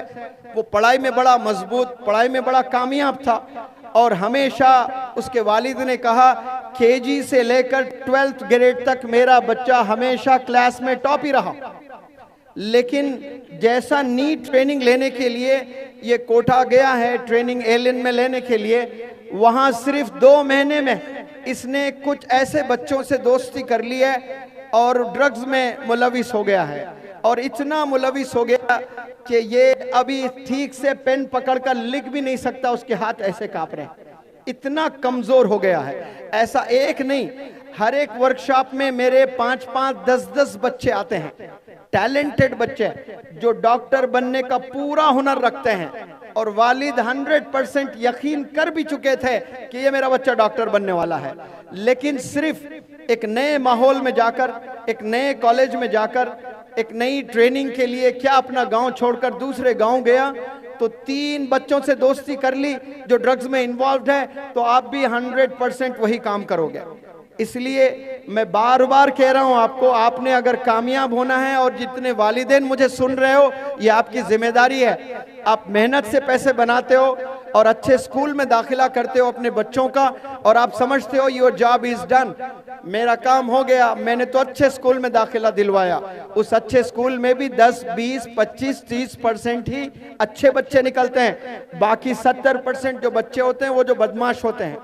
वो पढ़ाई में बड़ा मजबूत, पढ़ाई में बड़ा कामयाब था। और हमेशा उसके वालिद ने कहा, केजी से लेकर 12th ग्रेड तक मेरा बच्चा हमेशा क्लास में टॉप ही रहा। लेकिन जैसा नीट ट्रेनिंग लेने के लिए ये कोटा गया है, ट्रेनिंग एलन में लेने के लिए, वहां सिर्फ 2 महीने में इसने कुछ ऐसे बच्चों से दोस्ती कर ली है और ड्रग्स में मुलविस हो गया है। और इतना मुलविस हो गया कि ये अभी ठीक से पेन पकड़कर लिख भी नहीं सकता, उसके हाथ ऐसे कांप रहे हैं, इतना कमजोर हो गया है। ऐसा एक नहीं, हर एक वर्कशॉप में मेरे 5-5, 10-10 बच्चे आते हैं, टैलेंटेड बच्चे जो डॉक्टर बनने का पूरा हुनर रखते हैं। और वालिद 100% यकीन कर भी चुके थे कि ये मेरा बच्चा डॉक्टर बनने वाला है। लेकिन सिर्फ एक नए माहौल में जाकर, एक नए कॉलेज में जाकर, एक नई ट्रेनिंग के लिए क्या अपना गांव छोड़कर दूसरे गांव गया, तो 3 बच्चों से दोस्ती कर ली जो ड्रग्स में इन्वॉल्व है, तो आप भी 100% वही काम करोगे। इसलिए मैं बार बार कह रहा हूं आपको, आपने अगर कामयाब होना है, और जितने वालिदैन मुझे सुन रहे हो, ये आपकी जिम्मेदारी है। आप मेहनत से पैसे बनाते हो, और अच्छे स्कूल में दाखिला करते हो अपने बच्चों का, और आप समझते हो योर जॉब इज डन, मेरा काम हो गया, मैंने तो अच्छे स्कूल में दाखिला दिलवाया। उस अच्छे स्कूल में भी 10, 20, 25, 30% ही अच्छे बच्चे निकलते हैं। बाकी 70% जो बच्चे होते हैं वो जो बदमाश होते हैं,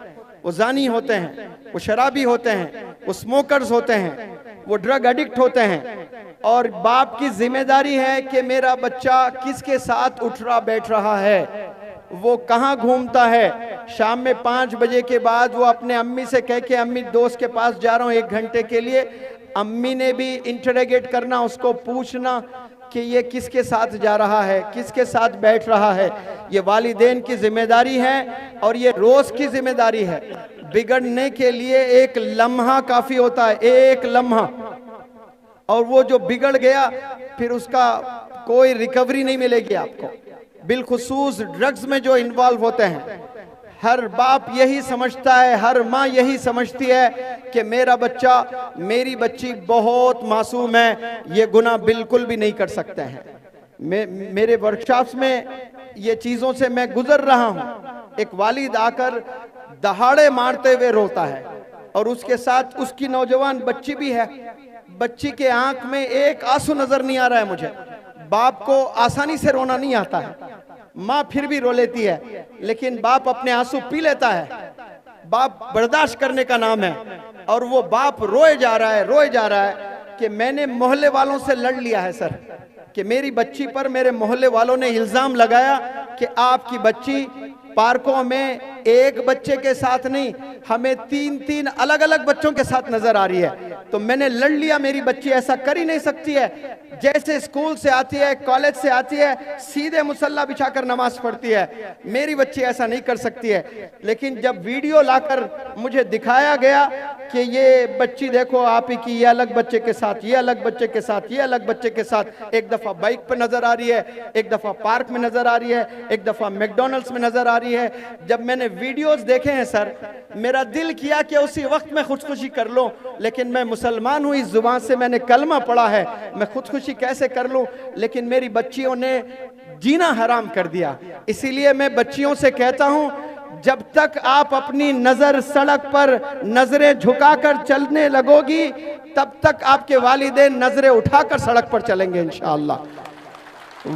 वो जानी होते हैं, वो शराबी होते हैं, वो स्मोकर्स होते हैं, वो ड्रग एडिक्ट होते हैं। और बाप की जिम्मेदारी है कि मेरा बच्चा किसके साथ उठ रहा बैठ रहा है, वो कहाँ घूमता है। शाम में 5 बजे के बाद वो अपने अम्मी से कह के अम्मी दोस्त के पास जा रहा हूँ 1 घंटे के लिए, अम्मी ने भी इंटरोगेट करना, उसको पूछना कि ये किसके साथ जा रहा है, किसके साथ बैठ रहा है। ये वालिदैन की जिम्मेदारी है और ये रोज की जिम्मेदारी है। बिगड़ने के लिए एक लम्हा काफी होता है, एक लम्हा, और वो जो बिगड़ गया फिर उसका कोई रिकवरी नहीं मिलेगी आपको। बिलखुसूस ड्रग्स में जो इन्वॉल्व होते हैं, हर बाप यही समझता है, हर माँ यही समझती है कि मेरा बच्चा, मेरी बच्ची बहुत मासूम है, ये गुनाह बिल्कुल भी नहीं कर सकते हैं। मेरे वर्कशॉप्स में ये चीज़ों से मैं गुजर रहा हूँ। एक वालिद आकर दहाड़े मारते हुए रोता है और उसके साथ उसकी नौजवान बच्ची भी है। बच्ची के आंख में एक आंसू नजर नहीं आ रहा है मुझे। बाप को आसानी से रोना नहीं आता है, माँ फिर भी रो लेती है, लेकिन बाप अपने आंसू पी लेता है। बाप बर्दाश्त करने का नाम है, और वो बाप रोए जा रहा है, रोए जा रहा है कि मैंने मोहल्ले वालों से लड़ लिया है सर, कि मेरी बच्ची पर मेरे मोहल्ले वालों ने इल्जाम लगाया कि आपकी बच्ची पार्कों में एक बच्चे के साथ नहीं, हमें 3-3 अलग अलग बच्चों के साथ नजर आ रही है। तो मैंने लड़ लिया, मेरी बच्ची ऐसा कर ही नहीं सकती है। जैसे स्कूल से आती है, कॉलेज से आती है, सीधे मुसल्ला बिछाकर नमाज पढ़ती है, मेरी बच्ची ऐसा नहीं कर सकती है। लेकिन जब वीडियो लाकर मुझे दिखाया गया कि ये बच्ची देखो आप ही की, ये अलग बच्चे के साथ, ये अलग बच्चे के साथ, ये अलग बच्चे के साथ, एक दफा बाइक पे नजर आ रही है, एक दफा पार्क में नजर आ रही है, एक दफा मैकडॉनल्ड्स में नजर आ रही है। जब मैंने वीडियोस देखे हैं सर, मेरा दिल किया कि उसी वक्त मैं खुदकुशी कर लूं, लेकिन मैं मुसलमान हूं, इस जुबान से मैंने कलमा पढ़ा है, मैं खुदकुशी कैसे कर लूं। लेकिन मेरी बच्चियों ने जीना हराम कर दिया। इसीलिए मैं बच्चियों से कहता हूं, जब तक आप अपनी नजर सड़क पर नजरें झुकाकर चलने लगोगी, तब तक आपके वालिदैन नजरें उठाकर सड़क पर चलेंगे इंशाअल्लाह।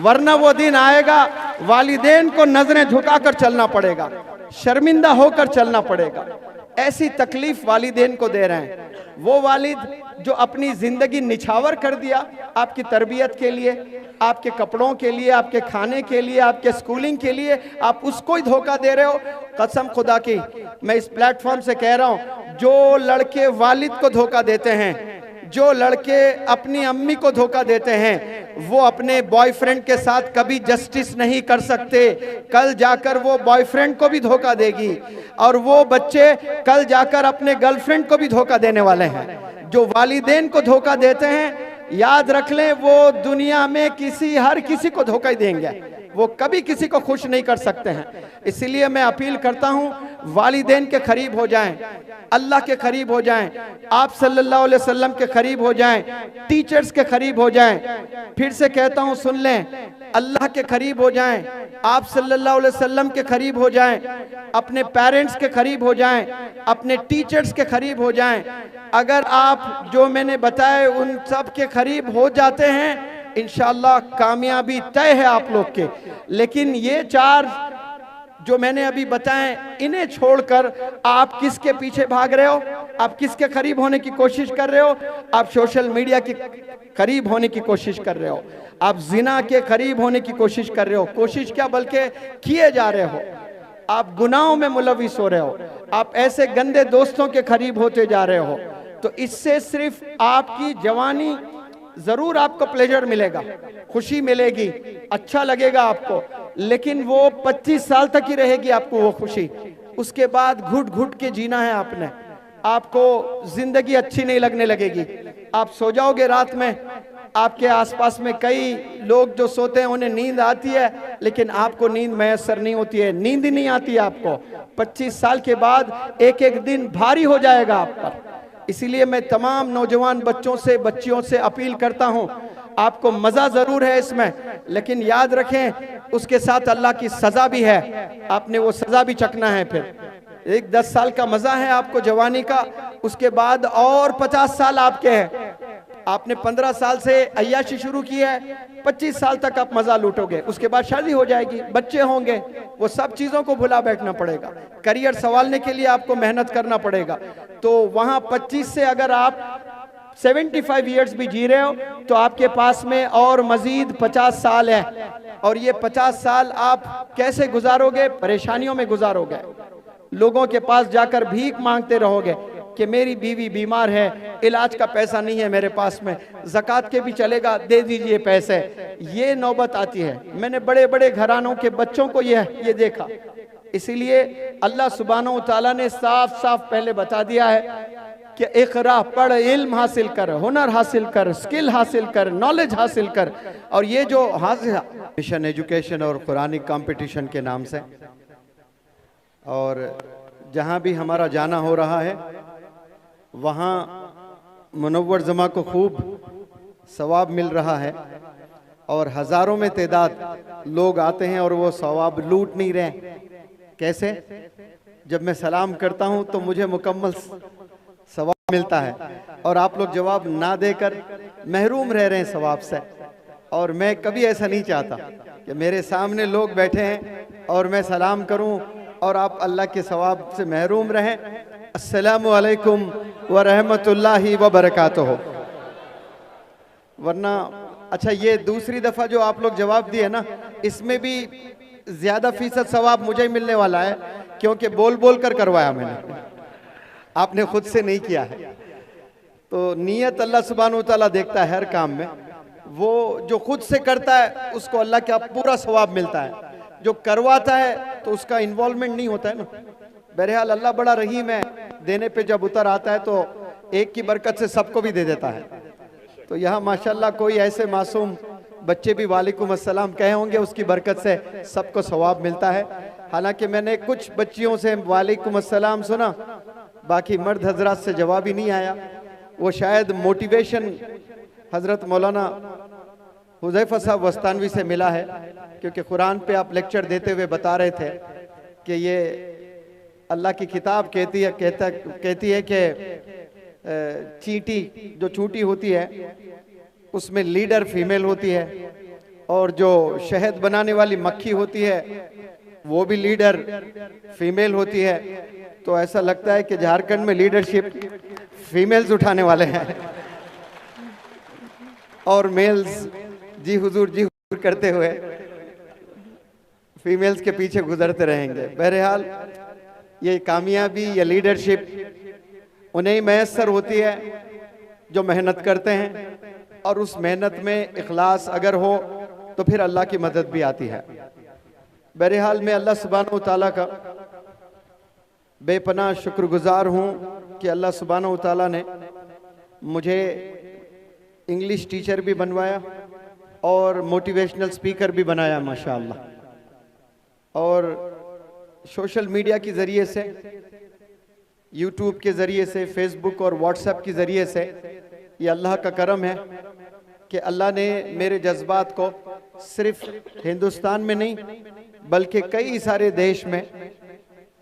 वरना वो दिन आएगा वालिदैन को नजरें झुकाकर चलना पड़ेगा, शर्मिंदा होकर चलना पड़ेगा। ऐसी तकलीफ वालिदैन को दे रहे हैं। वो वालिद जो अपनी जिंदगी निछावर कर दिया आपकी तरबियत के लिए, आपके कपड़ों के लिए, आपके खाने के लिए, आपके स्कूलिंग के लिए, आप उसको ही धोखा दे रहे हो। कसम खुदा की मैं इस प्लेटफॉर्म से कह रहा हूं, जो लड़के वालिद को धोखा देते हैं, जो लड़के अपनी अम्मी को धोखा देते हैं, वो अपने बॉयफ्रेंड के साथ कभी जस्टिस नहीं कर सकते। कल जाकर वो बॉयफ्रेंड को भी धोखा देगी, और वो बच्चे कल जाकर अपने गर्लफ्रेंड को भी धोखा देने वाले हैं। जो वालिदैन को धोखा देते हैं, याद रख लें, वो दुनिया में हर किसी को धोखा ही देंगे, वो कभी किसी को खुश नहीं कर सकते हैं। इसलिए मैं अपील करता हूं, वालिदैन के करीब हो जाएं, अल्लाह के करीब हो जाएं, आप सल्लल्लाहु अलैहि वसल्लम के करीब हो जाएं, टीचर्स के करीब हो जाएं। फिर से कहता हूं, सुन लें, अल्लाह के करीब हो जाएं, आप सल्लल्लाहु अलैहि वसल्लम के करीब हो जाएं, अपने पेरेंट्स के करीब हो जाएं, अपने टीचर्स के करीब हो जाएं। अगर आप जो मैंने बताए उन सब के करीब हो जाते हैं, इंशाअल्लाह कामयाबी तय है आप लोग के। लेकिन ये 4 जो मैंने अभी बताए, इन्हें छोड़कर आप किसके पीछे भाग रहे हो? आप किसके करीब होने की कोशिश कर रहे हो? आप सोशल मीडिया के करीब होने की कोशिश कर रहे हो, आप जिना के करीब होने की कोशिश कर रहे हो। कोशिश क्या बल्कि किए जा रहे हो। आप गुनाहों में मुलविस हो रहे हो, आप ऐसे गंदे दोस्तों के करीब होते जा रहे हो। तो इससे सिर्फ आपकी जवानी, जरूर आपको प्लेजर मिलेगा, खुशी मिलेगी, अच्छा लगेगा आपको, लेकिन वो 25 साल तक ही रहेगी आपको वो खुशी। उसके बाद घुट घुट के जीना है आपने, आपको जिंदगी अच्छी नहीं लगने लगेगी। आप सो जाओगे रात में, आपके आसपास में कई लोग जो सोते हैं उन्हें नींद आती है, लेकिन आपको नींद मैसर नहीं होती है, नींद ही नहीं आती है आपको। 25 साल के बाद एक एक दिन भारी हो जाएगा आप पर। इसीलिए मैं तमाम नौजवान बच्चों से, बच्चियों से अपील करता हूं, आपको मजा जरूर है इसमें, लेकिन याद रखें उसके साथ अल्लाह की सजा भी है, आपने वो सजा भी चखना है। फिर एक 10 साल का मजा है आपको जवानी का, उसके बाद और 50 साल आपके हैं। आपने 15 साल से अय्याशी शुरू की है, 25 साल तक आप मजा लूटोगे, उसके बाद शादी हो जाएगी, बच्चे होंगे, वो सब चीजों को भुला बैठना पड़ेगा। करियर संभालने के लिए आपको मेहनत करना पड़ेगा। तो वहां 25 से अगर आप 75 ईयर्स भी जी रहे हो तो आपके पास में और मजीद 50 साल है, और ये 50 साल आप कैसे गुजारोगे? परेशानियों में गुजारोगे, लोगों के पास जाकर भीख मांगते रहोगे कि मेरी बीवी बीमार है, इलाज का पैसा नहीं है मेरे पास में, ज़कात के भी चलेगा, दे दीजिए पैसे। ये नौबत आती है। मैंने बड़े बड़े घरानों के बच्चों को ये देखा। इसीलिए अल्लाह सुब्हानहू व तआला ने साफ साफ पहले बता दिया है कि इक़रा, पढ़, इल्म हासिल कर, हुनर हासिल कर, स्किल हासिल कर, नॉलेज हासिल कर। और ये जो मिशन एजुकेशन और कुरानिक कंपटीशन के नाम से, और जहाँ भी हमारा जाना हो रहा है वहाँ मुनव्वर जमा को खूब सवाब मिल रहा है, और हजारों में तादाद लोग आते हैं और वो सवाब लूट नहीं रहे। कैसे? जब मैं सलाम करता हूँ तो मुझे मुकम्मल सवाब मिलता है, और आप लोग जवाब ना देकर महरूम रह रहे हैं सवाब से। और मैं कभी ऐसा नहीं चाहता कि मेरे सामने लोग बैठे हैं और मैं सलाम करूं और आप अल्लाह के सवाब से महरूम रहें। अस्सलामु अलैकुम व रहमतुल्लाहि व बरकातुहू। वरना अच्छा, ये दूसरी दफ़ा जो आप लोग जवाब दिए ना, इसमें भी ज़्यादा फीसद सवाब मुझे ही मिलने वाला है, क्योंकि बोल बोल कर करवाया मैंने, आपने खुद से नहीं किया है। तो नीयत अल्लाह सुब्हानहू व तआला देखता है हर काम में। वो जो खुद से करता है उसको अल्लाह का पूरा सवाब मिलता है, जो करवाता है तो उसका इन्वॉल्वमेंट नहीं होता है ना। बहरहाल अल्लाह बड़ा रहीम है, देने पे जब उतर आता है तो एक की बरकत से सबको भी दे देता है। तो यहाँ माशाल्लाह कोई ऐसे मासूम बच्चे भी वालेकुम अस्सलाम कहे होंगे, उसकी बरकत से सबको सवाब मिलता है। हालांकि मैंने कुछ बच्चियों से वालेकुम अस्सलाम सुना, बाकी मर्द हजरात से जवाब ही नहीं आया। वो शायद मोटिवेशन हजरत मौलाना हुज़ैफा साहब वस्तानवी से मिला है, क्योंकि कुरान पे आप लेक्चर देते हुए बता रहे थे कि ये अल्लाह की किताब कहती है कि चींटी जो चूंटी होती है उसमें लीडर फीमेल होती है, और जो शहद बनाने वाली मक्खी होती है वो भी लीडर फीमेल होती है। तो ऐसा लगता है कि झारखंड में लीडरशिप फीमेल्स उठाने वाले हैं और मेल्स जी हुजूर करते हुए फीमेल्स के पीछे गुजरते रहेंगे। बहरहाल ये कामयाबी या लीडरशिप उन्हें ही मैसर होती है जो मेहनत करते हैं, और उस मेहनत में इखलास अगर हो तो फिर अल्लाह की मदद भी आती है। बहरहाल मैं अल्लाह सुब्हानहू व तआला का बेपनाह शुक्रगुजार हूँ कि अल्लाह सुब्हानहू व तआला ने मुझे इंग्लिश टीचर भी बनवाया और मोटिवेशनल स्पीकर भी बनाया माशाअल्लाह। और सोशल मीडिया के ज़रिए से, यूट्यूब के ज़रिए से, फेसबुक और व्हाट्सएप के ज़रिए से, ये अल्लाह का करम है कि अल्लाह ने मेरे जज्बात को सिर्फ हिंदुस्तान में नहीं बल्कि कई सारे देश में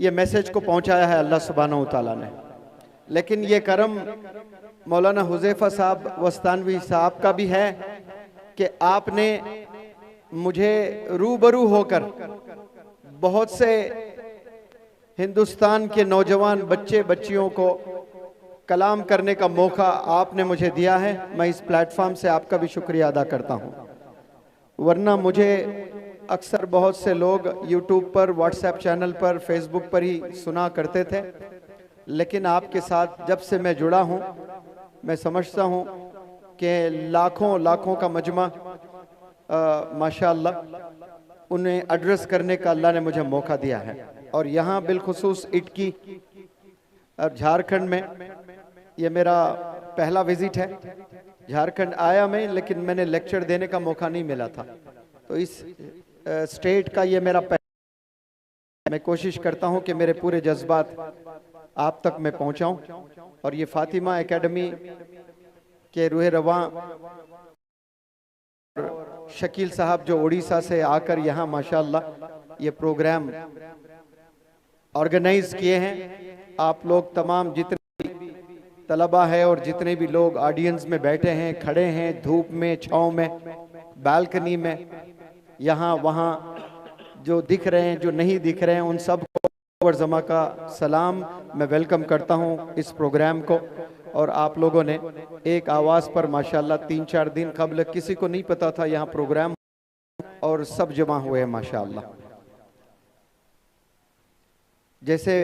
ये मैसेज को पहुंचाया है अल्लाह सुब्हानहू व तआला ने। लेकिन ये करम मौलाना हुज़ैफा साहब वस्तानवी साहब का भी है कि आपने मुझे रूबरू होकर बहुत से हिंदुस्तान के नौजवान बच्चे बच्चियों को कलाम करने का मौका आपने मुझे दिया है। मैं इस प्लेटफॉर्म से आपका भी शुक्रिया अदा करता हूं। वरना मुझे अक्सर बहुत से लोग यूट्यूब पर, व्हाट्सएप चैनल पर, फेसबुक पर ही सुना करते थे, लेकिन आपके साथ जब से मैं जुड़ा हूं मैं समझता हूं कि लाखों लाखों का मजमा माशाअल्लाह उन्हें एड्रेस करने का अल्लाह ने मुझे मौका दिया है। और यहाँ बिलखुसूस इटकी और झारखंड में ये मेरा पहला विजिट है। झारखंड आया मैं, लेकिन मैंने लेक्चर देने का मौका नहीं मिला था। तो इस स्टेट का ये मेरा मैं कोशिश करता हूँ कि मेरे पूरे जज्बात आप तक मैं पहुँचाऊँ। और ये फातिमा एकेडमी के रूह रवां शकील साहब जो उड़ीसा से आकर यहाँ माशाअल्लाह ये प्रोग्राम ऑर्गेनाइज किए हैं। आप लोग तमाम जितने भी तलबा है और जितने भी लोग ऑडियंस में बैठे हैं, खड़े हैं, धूप में, छाँव में, बालकनी में, यहाँ वहाँ जो दिख रहे हैं, जो नहीं दिख रहे हैं, उन सब को जमा का सलाम मैं वेलकम करता हूँ इस प्रोग्राम को। और आप लोगों ने एक आवाज़ पर माशाल्लाह 3-4 दिन कबल किसी को नहीं पता था यहाँ प्रोग्राम और सब जमा हुए हैं माशाल्लाह। जैसे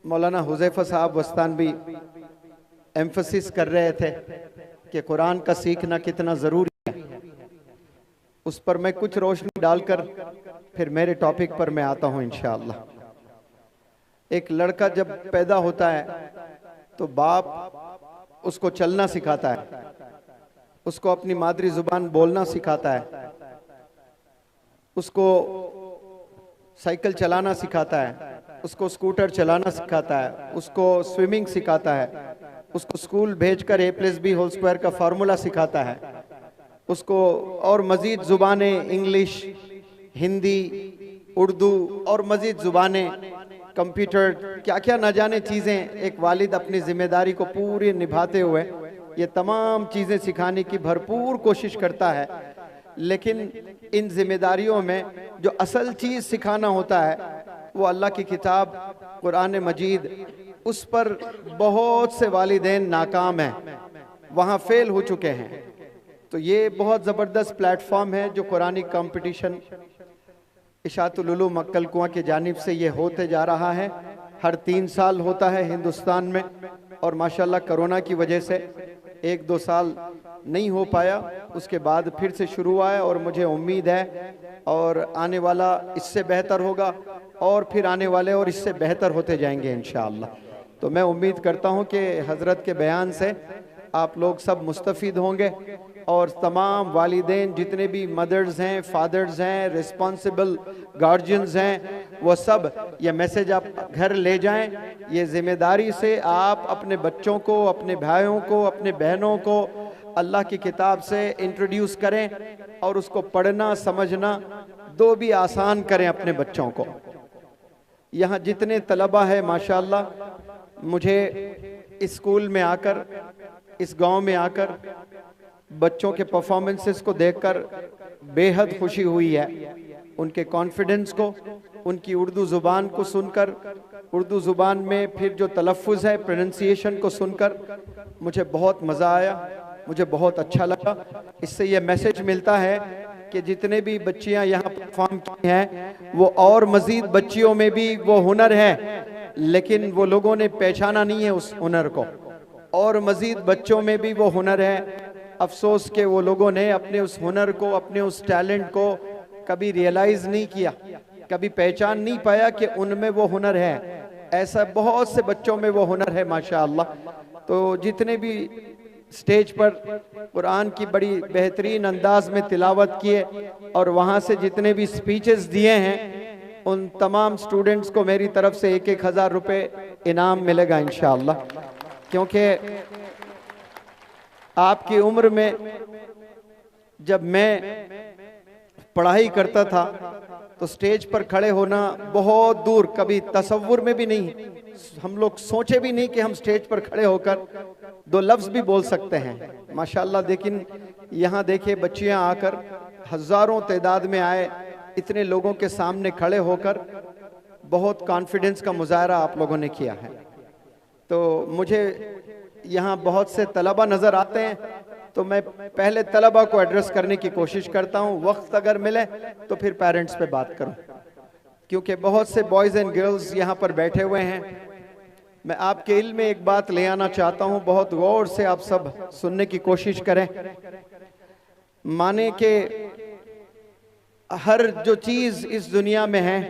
मौलाना हुज़ैफा साहब वस्तान भी एम्फसिस कर रहे थे कि कुरान का सीखना कितना ज़रूरी है, उस पर मैं कुछ रोशनी डालकर फिर मेरे टॉपिक पर मैं आता हूँ इंशाअल्लाह। एक लड़का जब पैदा होता है तो बाप उसको चलना सिखाता है, उसको अपनी मादरी जुबान बोलना सिखाता है, उसको साइकिल चलाना सिखाता है, उसको स्कूटर चलाना सिखाता है, उसको स्विमिंग सिखाता है, उसको स्कूल भेजकर a+b² का फार्मूला सिखाता है, उसको और मज़ीद ज़ुबानें इंग्लिश, हिंदी, उर्दू और मज़ीद ज़ुबानें, कंप्यूटर, क्या क्या न जाने चीज़ें एक वालिद अपनी ज़िम्मेदारी को पूरी निभाते हुए ये तमाम चीज़ें सिखाने की भरपूर कोशिश करता है। लेकिन इन जिम्मेदारियों में जो असल चीज़ सिखाना होता है वो अल्लाह की किताब कुरान मजीद, उस पर बहुत से वालिदैन नाकाम हैं, वहाँ फेल हो चुके हैं। तो ये बहुत ज़बरदस्त प्लेटफॉर्म है जो कुरानी कंपटीशन इशातुल उलूम मक्कल कुआं की जानिब से ये होते जा रहा है। हर 3 साल होता है हिंदुस्तान में और माशाल्लाह कोरोना की वजह से 1-2 साल नहीं हो पाया, उसके बाद फिर से शुरू हुआ है और मुझे उम्मीद है और आने वाला इससे बेहतर होगा और फिर आने वाले और इससे बेहतर होते जाएंगे इंशाअल्लाह। तो मैं उम्मीद करता हूँ कि हज़रत के बयान से आप लोग सब मुस्तफ़ीद होंगे और तमाम वालिदैन जितने भी मदर्स हैं, फादर्स हैं, रिस्पॉन्सिबल गार्जियंस हैं, वो सब ये मैसेज आप घर ले जाएं। ये जिम्मेदारी से आप अपने बच्चों को, अपने भाइयों को, अपने बहनों को अल्लाह की किताब से इंट्रोड्यूस करें और उसको पढ़ना समझना दो भी आसान करें अपने बच्चों को। यहाँ जितने तलबा है माशाअल्लाह, मुझे इस स्कूल में आकर, इस गांव में आकर बच्चों के परफॉर्मेंसेस को देखकर बेहद खुशी हुई है। उनके कॉन्फिडेंस को, उनकी उर्दू ज़ुबान को सुनकर, उर्दू ज़ुबान में फिर जो तलफ़्फ़ुज़ है, प्रोनंसिएशन को सुनकर मुझे बहुत मज़ा आया, मुझे बहुत अच्छा लगा। इससे ये मैसेज मिलता है कि जितने भी बच्चियां यहाँ परफॉर्म की हैं वो और मज़ीद बच्चियों में भी वो हुनर है, लेकिन वो लोगों ने पहचाना नहीं है उस हुनर को, और मज़ीद बच्चों में भी वो हुनर है। अफसोस के वो लोगों ने अपने उस हुनर को, अपने उस टैलेंट को कभी रियलाइज़ नहीं किया, कभी पहचान नहीं पाया कि उनमें वो हुनर है। ऐसा बहुत से बच्चों में वो हुनर है माशाअल्लाह। तो जितने भी स्टेज पर कुरान की बड़ी बेहतरीन अंदाज में तिलावत किए और वहाँ से जितने भी स्पीचेस दिए हैं, उन तमाम स्टूडेंट्स को मेरी तरफ से 1-1 हज़ार रुपये इनाम मिलेगा इंशाअल्लाह। क्योंकि आपकी उम्र में जब मैं पढ़ाई करता था तो स्टेज पर खड़े होना बहुत दूर, कभी तसव्वुर में भी नहीं, हम लोग सोचे भी नहीं कि हम स्टेज पर खड़े होकर 2 लफ्ज़ भी बोल सकते हैं माशाअल्लाह। लेकिन यहाँ देखिए बच्चियाँ आकर हज़ारों तादाद में आए, इतने लोगों के सामने खड़े होकर बहुत कॉन्फिडेंस का मुजाहरा आप लोगों ने किया है। तो मुझे यहाँ बहुत से तलबा नज़र आते हैं, तो मैं पहले तलबा को एड्रेस करने की कोशिश करता हूँ, वक्त अगर मिले तो फिर पेरेंट्स पे बात करूँ, क्योंकि बहुत से बॉयज़ एंड गर्ल्स यहाँ पर बैठे हुए हैं। मैं आपके इल्म में एक बात ले आना चाहता हूँ, बहुत गौर से आप सब सुनने की कोशिश करें। माने कि हर जो चीज़ इस दुनिया में है,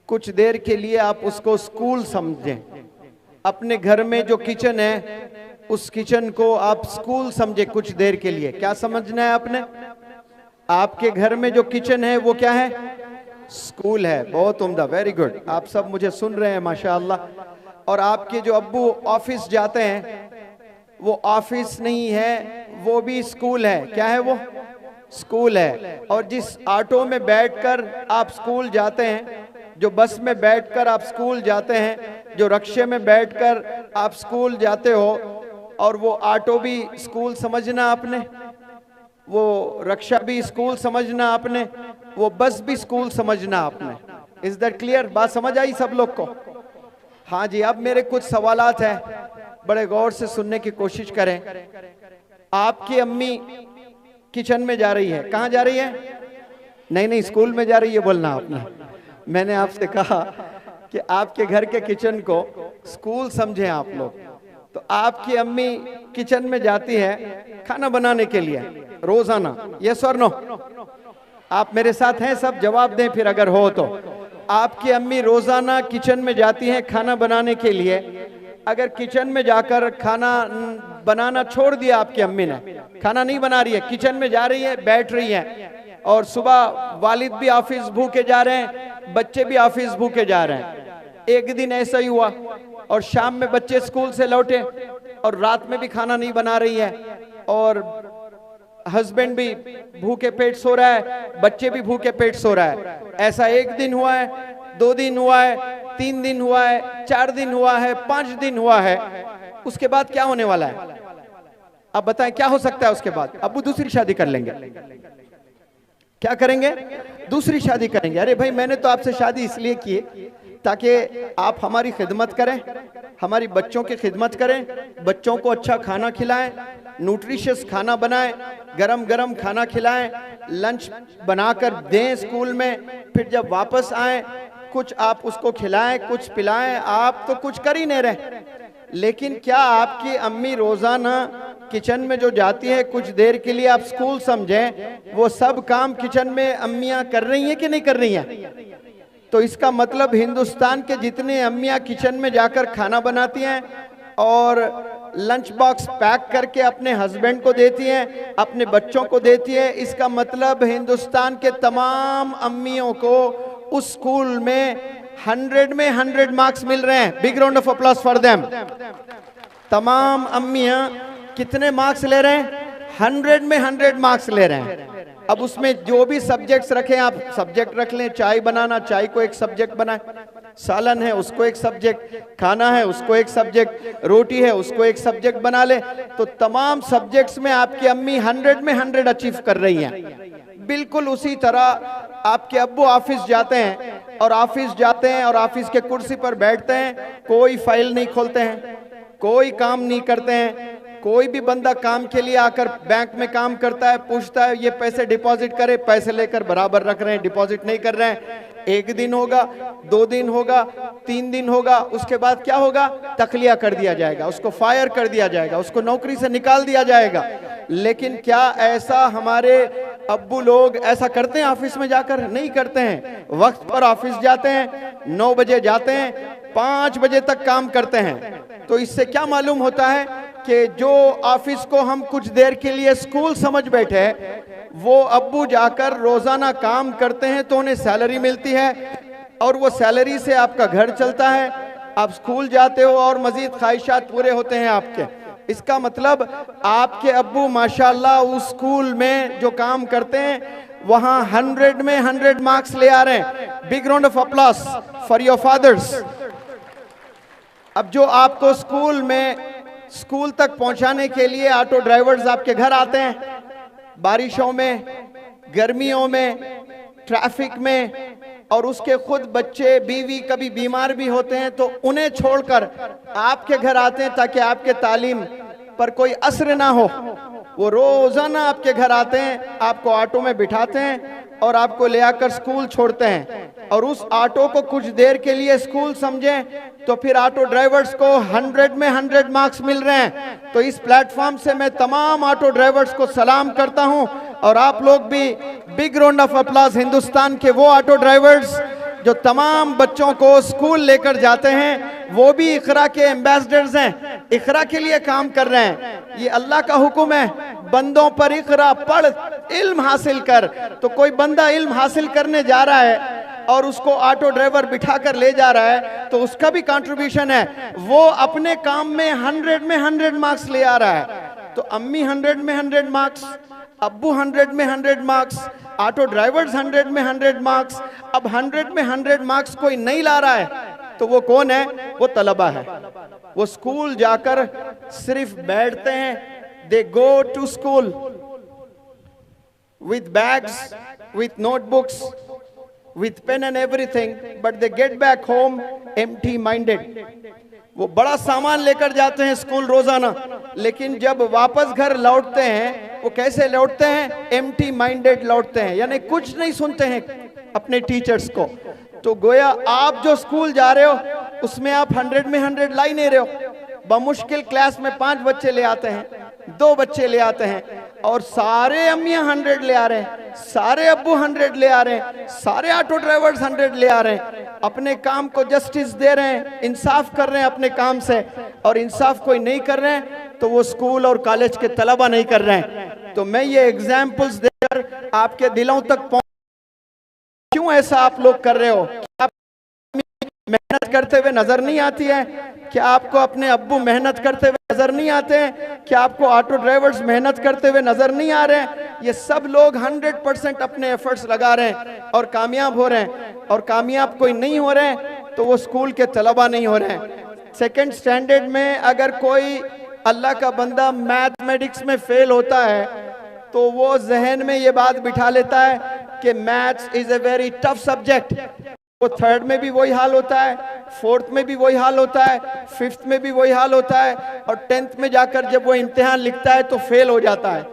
कुछ देर के लिए आप उसको स्कूल समझें। अपने घर में जो किचन है, उस किचन को आप स्कूल समझे कुछ देर के लिए। क्या समझना है आपने? आपके घर में जो किचन है वो क्या है? स्कूल है। बहुत उम्दा, वेरी गुड। आप सब मुझे सुन रहे हैं माशाअल्लाह। और आपके जो अब्बू ऑफिस जाते हैं, वो ऑफिस नहीं है, वो भी स्कूल है। क्या है वो? स्कूल है। और जिस ऑटो में बैठकर आप स्कूल जाते हैं, जो बस में बैठकर आप स्कूल जाते हैं, जो रिक्शे में बैठकर आप स्कूल जाते हो, और वो ऑटो भी स्कूल समझना आपने, वो रिक्शा भी स्कूल समझना आपने, वो बस भी स्कूल समझना आपने। Is that clear? बात समझ आई सब लोग को? हाँ जी। अब मेरे कुछ सवालात हैं, बड़े गौर से सुनने की कोशिश करें। आपकी अम्मी किचन में जा रही है, कहाँ जा रही है? नहीं नहीं, स्कूल में जा रही है बोलना आपने। मैंने आपसे कहा कि आपके घर के किचन को स्कूल समझें आप लोग। तो आपकी अम्मी किचन में जाती है खाना बनाने के लिए रोजाना, यस और नो? आप मेरे साथ हैं सब? जवाब दें फिर अगर हो तो। आपकी अम्मी रोजाना किचन में जाती हैं खाना बनाने के लिए। अगर किचन में जाकर खाना बनाना छोड़ दिया आपकी अम्मी ने, खाना नहीं बना रही है, किचन में जा रही है, बैठ रही है, और सुबह वालिद भी ऑफिस भूखे जा रहे हैं, बच्चे भी ऑफिस भूखे जा रहे हैं। एक दिन ऐसा ही हुआ, और शाम में बच्चे स्कूल से लौटे और रात में भी खाना नहीं बना रही है, और हस्बैंड भी भूखे पेट सो रहा है, बच्चे भी भूखे पेट सो रहा है। ऐसा एक दिन हुआ है, 2 दिन हुआ है, 3 दिन हुआ है, 4 दिन हुआ है, 5 दिन हुआ है। उसके बाद क्या होने वाला है? अब बताएं क्या हो सकता है उसके बाद? अब्बू दूसरी शादी कर लेंगे। क्या करेंगे? दूसरी शादी करेंगे। अरे भाई, मैंने तो आपसे शादी इसलिए की ताकि आप हमारी खिदमत करें, हमारी बच्चों की खिदमत करें, बच्चों को अच्छा खाना खिलाएं, न्यूट्रिशियस खाना बनाएं, गरम गरम खाना खिलाएं, लंच बनाकर दें स्कूल में, फिर जब वापस आए कुछ आप उसको खिलाएं, कुछ पिलाएं। आप तो कुछ कर ही नहीं रहे। लेकिन क्या आपकी अम्मी रोजाना किचन में जो जाती है, कुछ देर के लिए आप स्कूल समझें, वो सब काम किचन में अम्मियां कर रही हैं कि नहीं कर रही हैं? तो इसका मतलब हिंदुस्तान के जितने अम्मियां किचन में जाकर खाना बनाती हैं और लंच बॉक्स पैक करके अपने हस्बैंड को देती हैं, अपने बच्चों को देती है, इसका मतलब हिंदुस्तान के तमाम अम्मियों को उस स्कूल में 100 में 100 मार्क्स मिल रहे हैं। Big round of applause for them. तमाम अम्मियां कितने मार्क्स ले रहे हैं? 100 में 100 मार्क्स ले रहे हैं। अब उसमें जो भी सब्जेक्ट्स रखें, आप सब्जेक्ट रख लें। चाय बनाना, चाय को एक सब्जेक्ट बनाए, सालन है उसको एक सब्जेक्ट, खाना है उसको एक सब्जेक्ट, रोटी है उसको एक सब्जेक्ट बना ले। तो तमाम सब्जेक्ट्स में आपकी अम्मी 100 में 100 अचीव कर रही हैं। बिल्कुल उसी तरह आपके अब्बू ऑफिस जाते हैं और ऑफिस जाते हैं और ऑफिस के कुर्सी पर बैठते हैं, कोई फाइल नहीं खोलते हैं, कोई काम नहीं करते हैं। कोई भी बंदा काम के लिए आकर बैंक में काम करता है, पूछता है ये पैसे डिपॉजिट करे, पैसे लेकर बराबर रख रहे हैं, डिपॉजिट नहीं कर रहे हैं। 1 दिन होगा, 2 दिन होगा, 3 दिन होगा, उसके बाद क्या होगा? तखलिया कर दिया जाएगा, उसको फायर कर दिया जाएगा, उसको नौकरी से निकाल दिया जाएगा। लेकिन क्या ऐसा हमारे अब्बू लोग ऐसा करते हैं ऑफिस में जाकर? नहीं करते हैं। वक्त पर ऑफिस जाते हैं, 9 बजे जाते हैं, 5 बजे तक काम करते हैं। तो इससे क्या मालूम होता है कि जो ऑफिस को हम कुछ देर के लिए स्कूल समझ बैठे, वो अब्बू जाकर रोजाना काम करते हैं तो उन्हें सैलरी मिलती है, और वो सैलरी से आपका घर चलता है, आप स्कूल जाते हो और मजीद ख्वाहिशात पूरे होते हैं आपके। इसका मतलब आपके अब्बू माशाल्लाह उस स्कूल में जो काम करते हैं वहां 100 में 100 मार्क्स ले आ रहे हैं। Big round of applause for your fathers. अब जो आपको स्कूल तक पहुंचाने के लिए ऑटो ड्राइवर्स आपके घर आते हैं, बारिशों में, गर्मियों में, ट्रैफिक में, और उसके खुद बच्चे बीवी कभी बीमार भी होते हैं, तो उन्हें छोड़कर आपके घर आते हैं ताकि आपके तालीम पर कोई असर ना हो। वो रोजाना आपके घर आते हैं, आपको ऑटो में बिठाते हैं और आपको ले आकर स्कूल छोड़ते हैं। और उस ऑटो को कुछ देर के लिए स्कूल समझें तो फिर ऑटो ड्राइवर्स को 100 में 100 मार्क्स मिल रहे हैं। तो इस प्लेटफॉर्म से मैं तमाम ऑटो ड्राइवर्स को सलाम करता हूं, और आप लोग भी big round of applause Hindustan के वो ऑटो ड्राइवर्स जो तमाम बच्चों को स्कूल लेकर जाते हैं, वो भी इकरा के एम्बेसडर्स हैं, इकरा के लिए काम कर रहे हैं। ये अल्लाह का हुक्म है, बंदों पर इकरा पढ़, इल्म हासिल कर। तो कोई बंदा इल्म हासिल करने जा रहा है और उसको ऑटो ड्राइवर बिठा कर ले जा रहा है, तो उसका भी कंट्रीब्यूशन है। वो अपने काम में 100 में 100 मार्क्स ले आ रहा है। तो अम्मी 100 में 100 मार्क्स, अब्बू 100 में 100 मार्क्स, ऑटो ड्राइवर्स 100 में 100 मार्क्स। अब 100 में 100 मार्क्स कोई नहीं ला रहा है तो वो कौन है? वो तलबा है। वो स्कूल जाकर सिर्फ बैठते हैं। They go to school with bags, with notebooks, with pen and everything, but they get back home empty minded. वो बड़ा सामान लेकर जाते हैं स्कूल रोजाना, लेकिन जब वापस घर लौटते हैं वो कैसे लौटते हैं? एम्प्टी माइंडेड लौटते हैं, यानी कुछ नहीं सुनते हैं अपने टीचर्स को। तो गोया आप जो स्कूल जा रहे हो उसमें आप 100 में 100 ला ही नहीं रहे हो। बमुश्किल क्लास में 5 बच्चे ले आते हैं, 2 बच्चे ले आते हैं, और सारे अम्मियां 100 ले आ रहे हैं, सारे अब्बू 100 ले आ रहे हैं, सारे ऑटो ड्राइवर्स 100 ले आ रहे हैं। अपने काम को जस्टिस दे रहे हैं, इंसाफ कर रहे हैं अपने काम से, और इंसाफ कोई नहीं कर रहे हैं तो वो स्कूल और कॉलेज के तलबा नहीं कर रहे हैं। तो मैं ये एग्जाम्पल्स देकर आपके दिलों तक पहुंच, क्यों ऐसा आप लोग कर रहे हो? आप मेहनत करते हुए नजर नहीं आती है? क्या आपको अपने अब्बू मेहनत करते हुए नजर नहीं आते हैं? क्या आपको ऑटो ड्राइवर्स मेहनत करते हुए नजर नहीं आ रहे हैं? ये सब लोग 100% अपने एफर्ट्स लगा रहे हैं और कामयाब हो रहे हैं, और कामयाब कोई नहीं हो रहे हैं तो वो स्कूल के तलबा नहीं हो रहे हैं। सेकेंड स्टैंडर्ड में अगर कोई अल्लाह का बंदा मैथमेटिक्स में फेल होता है तो वो जहन में ये बात बिठा लेता है कि maths is a very tough subject. वो थर्ड में भी वही हाल होता है, फोर्थ में भी वही हाल होता है, फिफ्थ में भी वही हाल होता है, और 10th में जाकर जब वो इम्तिहान लिखता है तो फेल हो जाता है।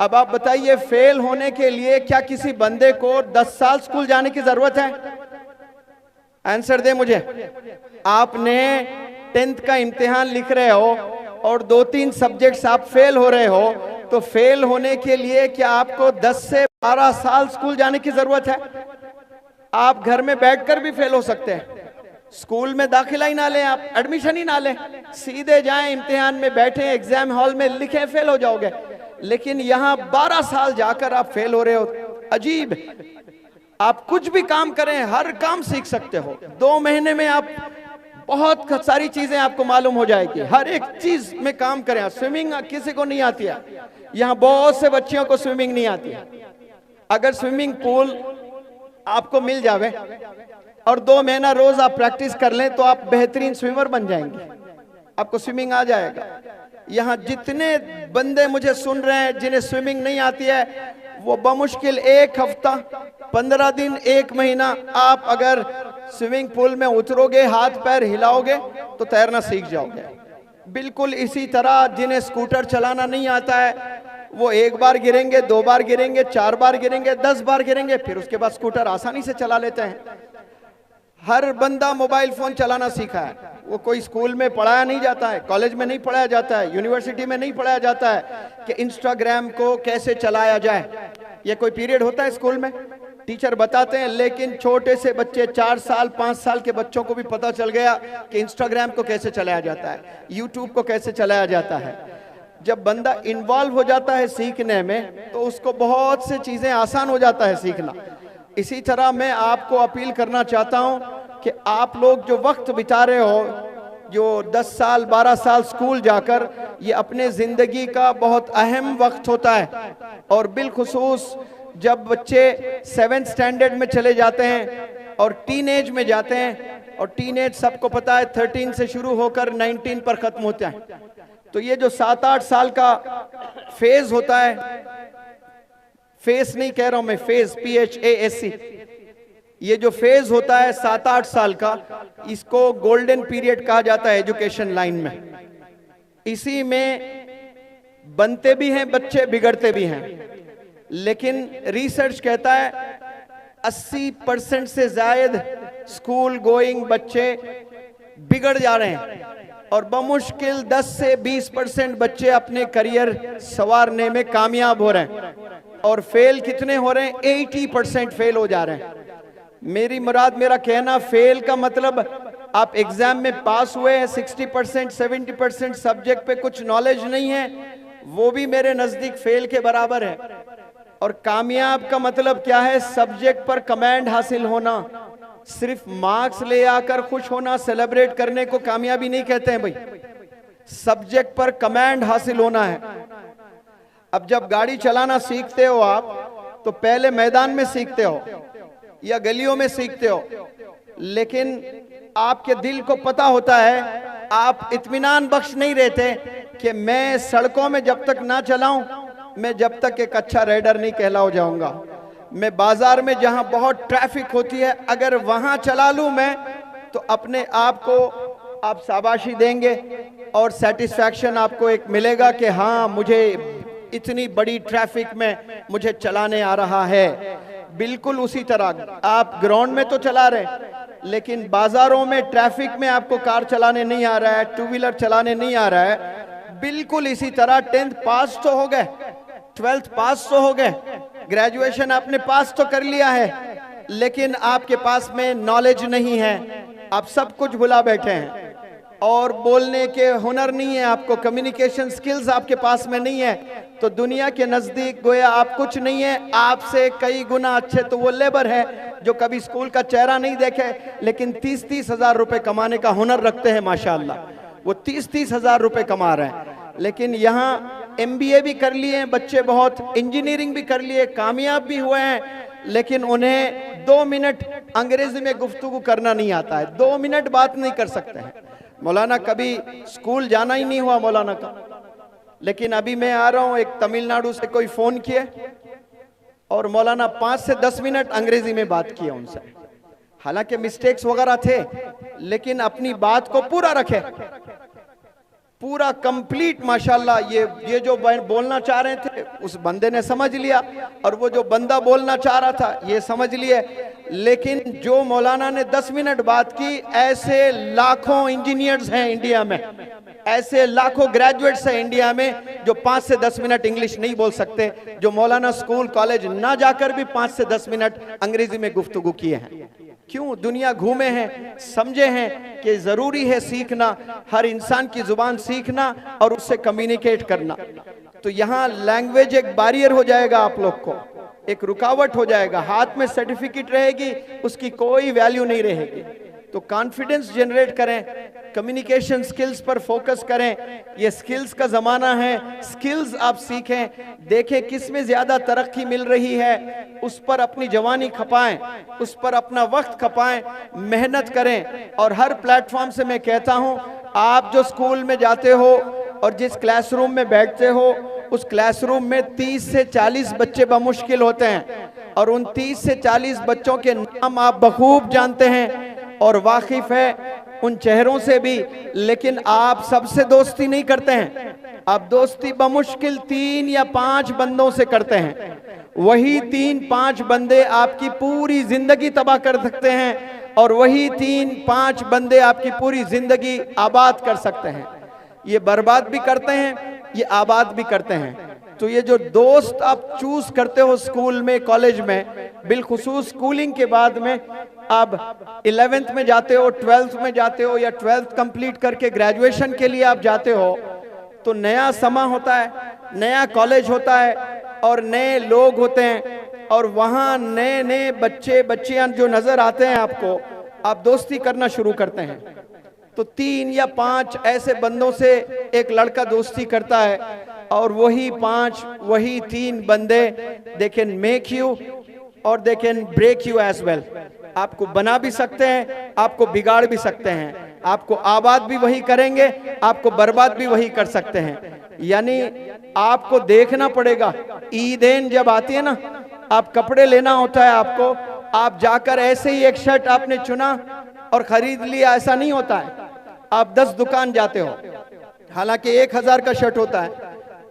अब आप बताइए, फेल होने के लिए क्या किसी बंदे को 10 साल स्कूल जाने की जरूरत है? आंसर दे मुझे। आपने 10th का इम्तिहान लिख रहे हो और 2-3 सब्जेक्ट्स आप फेल हो रहे हो, तो फेल होने के लिए क्या आपको 10 से 12 साल स्कूल जाने की जरूरत है? आप घर में बैठकर भी फेल हो सकते हैं। स्कूल में दाखिला ही ना लें, आप एडमिशन ही ना लें, सीधे जाएं इम्तिहान में बैठे, एग्जाम हॉल में लिखें, फेल हो जाओगे। लेकिन यहाँ 12 साल जाकर आप फेल हो रहे हो, अजीब। आप कुछ भी काम करें, हर काम सीख सकते हो। 2 महीने में आप बहुत सारी चीजें आपको मालूम हो जाएगी, हर एक चीज में काम करें। स्विमिंग किसी को नहीं आती है, यहाँ बहुत से बच्चियों को स्विमिंग नहीं आती है। अगर स्विमिंग पूल आपको मिल जावे और 2 महीना रोज आप प्रैक्टिस कर लें तो आप बेहतरीन स्विमर बन जाएंगे, आपको स्विमिंग आ जाएगा। यहाँ जितने बंदे मुझे सुन रहे हैं जिन्हें स्विमिंग नहीं आती है, वो बमुश्किल 1 हफ्ता, 15 दिन, 1 महीना आप अगर स्विमिंग पूल में उतरोगे, हाथ पैर हिलाओगे तो तैरना सीख जाओगे। बिल्कुल इसी तरह जिन्हें स्कूटर चलाना नहीं आता है वो 1 बार गिरेंगे, 2 बार गिरेंगे, 4 बार गिरेंगे, 10 बार गिरेंगे, फिर उसके बाद स्कूटर आसानी से चला लेते हैं। हर बंदा मोबाइल फोन चलाना सीखा है, वो कोई स्कूल में पढ़ाया नहीं जाता है, कॉलेज में नहीं पढ़ाया जाता है, यूनिवर्सिटी में नहीं पढ़ाया जाता है कि इंस्टाग्राम को कैसे चलाया जाए। ये कोई पीरियड होता है स्कूल में? टीचर बताते हैं, लेकिन छोटे से बच्चे 4 साल 5 साल के बच्चों को भी पता चल गया कि इंस्टाग्राम को कैसे चलाया जाता है, यूट्यूब को कैसे चलाया जाता है। जब बंदा इन्वॉल्व हो जाता है सीखने में तो उसको बहुत से चीजें आसान हो जाता है सीखना। इसी तरह मैं आपको अपील करना चाहता हूं कि आप लोग जो वक्त बिता रहे हो, जो 10 साल 12 साल स्कूल जाकर, ये अपने जिंदगी का बहुत अहम वक्त होता है। और बिलखुसूस जब बच्चे 7th स्टैंडर्ड में चले जाते हैं और टीनेज में जाते हैं, और टीनेज सबको पता है 13 से शुरू होकर 19 पर खत्म होता है। तो ये जो 7-8 साल का फेज होता है, फेस नहीं कह रहा हूं मैं, फेज PHASE, ये जो फेज होता है 7-8 साल का, इसको गोल्डन पीरियड कहा जाता है एजुकेशन लाइन में। इसी में बनते भी हैं बच्चे, बिगड़ते भी हैं। लेकिन रिसर्च कहता है 80% से ज्यादा स्कूल गोइंग बच्चे बिगड़ जा रहे हैं, और बमुश्किल 10 से 20% बच्चे अपने करियर संवारने में कामयाब हो रहे हैं। और फेल कितने हो रहे हैं? 80% फेल हो जा रहे हैं। मेरी मुराद, मेरा कहना, फेल का मतलब आप एग्जाम में पास हुए हैं, 60% 70% सब्जेक्ट पे कुछ नॉलेज नहीं है, वो भी मेरे नजदीक फेल के बराबर है। और कामयाब का मतलब क्या है? सब्जेक्ट पर कमांड हासिल होना, सिर्फ मार्क्स ले आकर खुश होना, सेलिब्रेट करने को कामयाबी नहीं कहते हैं भाई। सब्जेक्ट पर कमांड हासिल होना है। अब जब गाड़ी चलाना सीखते हो आप, तो पहले मैदान में सीखते हो या गलियों में सीखते हो, लेकिन आपके दिल को पता होता है, आप इत्मीनान बख्श नहीं रहते कि मैं सड़कों में जब तक ना चलाऊं, मैं जब तक एक अच्छा राइडर नहीं कहलाओ जाऊंगा। मैं बाजार में जहां बहुत ट्रैफिक होती है, अगर वहां चला लूं मैं, तो अपने आप को आप शाबाशी देंगे और सेटिस्फैक्शन आपको एक मिलेगा कि हाँ, मुझे इतनी बड़ी ट्रैफिक में मुझे चलाने आ रहा है। बिल्कुल उसी तरह आप ग्राउंड में तो चला रहे, लेकिन बाजारों में ट्रैफिक में आपको कार चलाने नहीं आ रहा है, टू व्हीलर चलाने नहीं आ रहा है। बिल्कुल इसी तरह 10th पास तो हो गए, 12th पास तो हो गए, ग्रेजुएशन आपने पास तो कर लिया है, लेकिन आपके पास में नॉलेज नहीं है, आप सब कुछ भुला बैठे हैं और बोलने के हुनर नहीं है आपको, कम्युनिकेशन स्किल्स आपके पास में नहीं है, तो दुनिया के नजदीक गोया आप कुछ नहीं है। आपसे कई गुना अच्छे तो वो लेबर है जो कभी स्कूल का चेहरा नहीं देखे, लेकिन 30-30 हजार रुपए कमाने का हुनर रखते हैं माशाअल्लाह। वो 30-30 हजार रुपए कमा रहे हैं, लेकिन यहाँ MBA भी कर लिए हैं बच्चे, बहुत इंजीनियरिंग भी कर लिए, कामयाब भी हुए हैं, लेकिन उन्हें 2 मिनट अंग्रेजी में गुफ्तगू करना नहीं आता है, 2 मिनट बात नहीं कर सकते हैं। मौलाना कभी स्कूल जाना ही नहीं हुआ मौलाना का, लेकिन अभी मैं आ रहा हूं, एक तमिलनाडु से कोई फोन किए और मौलाना 5 से 10 मिनट अंग्रेजी में बात किया उनसे। हालांकि मिस्टेक्स वगैरह थे, लेकिन अपनी बात को पूरा रखे, पूरा कंप्लीट माशाल्लाह। ये जो बोलना चाह रहे थे उस बंदे ने समझ लिया, और वो जो बंदा बोलना चाह रहा था ये समझ लिए। लेकिन जो मौलाना ने 10 मिनट बात की, ऐसे लाखों इंजीनियर्स हैं इंडिया में, ऐसे लाखों ग्रेजुएट्स हैं इंडिया में जो 5 से 10 मिनट इंग्लिश नहीं बोल सकते, जो मौलाना स्कूल कॉलेज ना जाकर भी 5 से 10 मिनट अंग्रेजी में गुफ्तगू किए हैं। क्यों? दुनिया घूमे हैं, समझे हैं कि जरूरी है सीखना, हर इंसान की जुबान सीखना और उससे कम्युनिकेट करना। तो यहाँ लैंग्वेज एक बैरियर हो जाएगा, आप लोग को एक रुकावट हो जाएगा। हाथ में सर्टिफिकेट रहेगी, उसकी कोई वैल्यू नहीं रहेगी। तो कॉन्फिडेंस जनरेट करें, कम्युनिकेशन स्किल्स पर फोकस करें। ये स्किल्स का जमाना है, स्किल्स आप सीखें, देखें किस में ज्यादा तरक्की मिल रही है, उस पर अपनी जवानी खपाएं, उस पर अपना वक्त खपाएं, मेहनत करें। और हर प्लेटफॉर्म से मैं कहता हूं, आप जो स्कूल में जाते हो और जिस क्लासरूम में बैठते हो, उस क्लासरूम में 30 से 40 बच्चे बमुश्किल होते हैं, और उन 30 से 40 बच्चों के नाम आप बखूब जानते हैं और वाकिफ है उन चेहरों से भी, लेकिन आप सबसे दोस्ती नहीं करते हैं। आप दोस्ती बमुश्किल 3 या 5 बंदों से करते हैं। वही 3-5 बंदे आपकी पूरी जिंदगी तबाह कर सकते हैं, और वही 3-5 बंदे आपकी पूरी जिंदगी आबाद कर सकते हैं। ये बर्बाद भी करते हैं, ये आबाद भी करते हैं। तो ये जो दोस्त आप चूज करते हो स्कूल में, कॉलेज में, बिलखुसूस स्कूलिंग के बाद में आप 11th में जाते हो, 12th में जाते हो, या 12th कंप्लीट करके ग्रेजुएशन के लिए आप जाते हो, तो नया समा होता है, नया कॉलेज होता है और नए लोग होते हैं, और वहाँ नए नए बच्चे बच्चियां जो नजर आते हैं आपको, आप दोस्ती करना शुरू करते हैं। तो 3 या 5 ऐसे बंदों से एक लड़का दोस्ती करता है, और वही 5 वही 3 बंदे दे कैन मेक यू और they can break you as well. आपको बना भी सकते हैं, आपको बिगाड़ भी सकते हैं, आपको आबाद भी वही करेंगे, आपको बर्बाद भी वही कर सकते हैं। यानी आपको देखना पड़ेगा। ईदेन जब आती है ना, आप कपड़े लेना होता है आपको, आप जाकर ऐसे ही एक शर्ट आपने चुना और खरीद लिया, ऐसा नहीं होता है। आप 10 दुकान जाते हो, हालांकि 1000 का शर्ट होता है,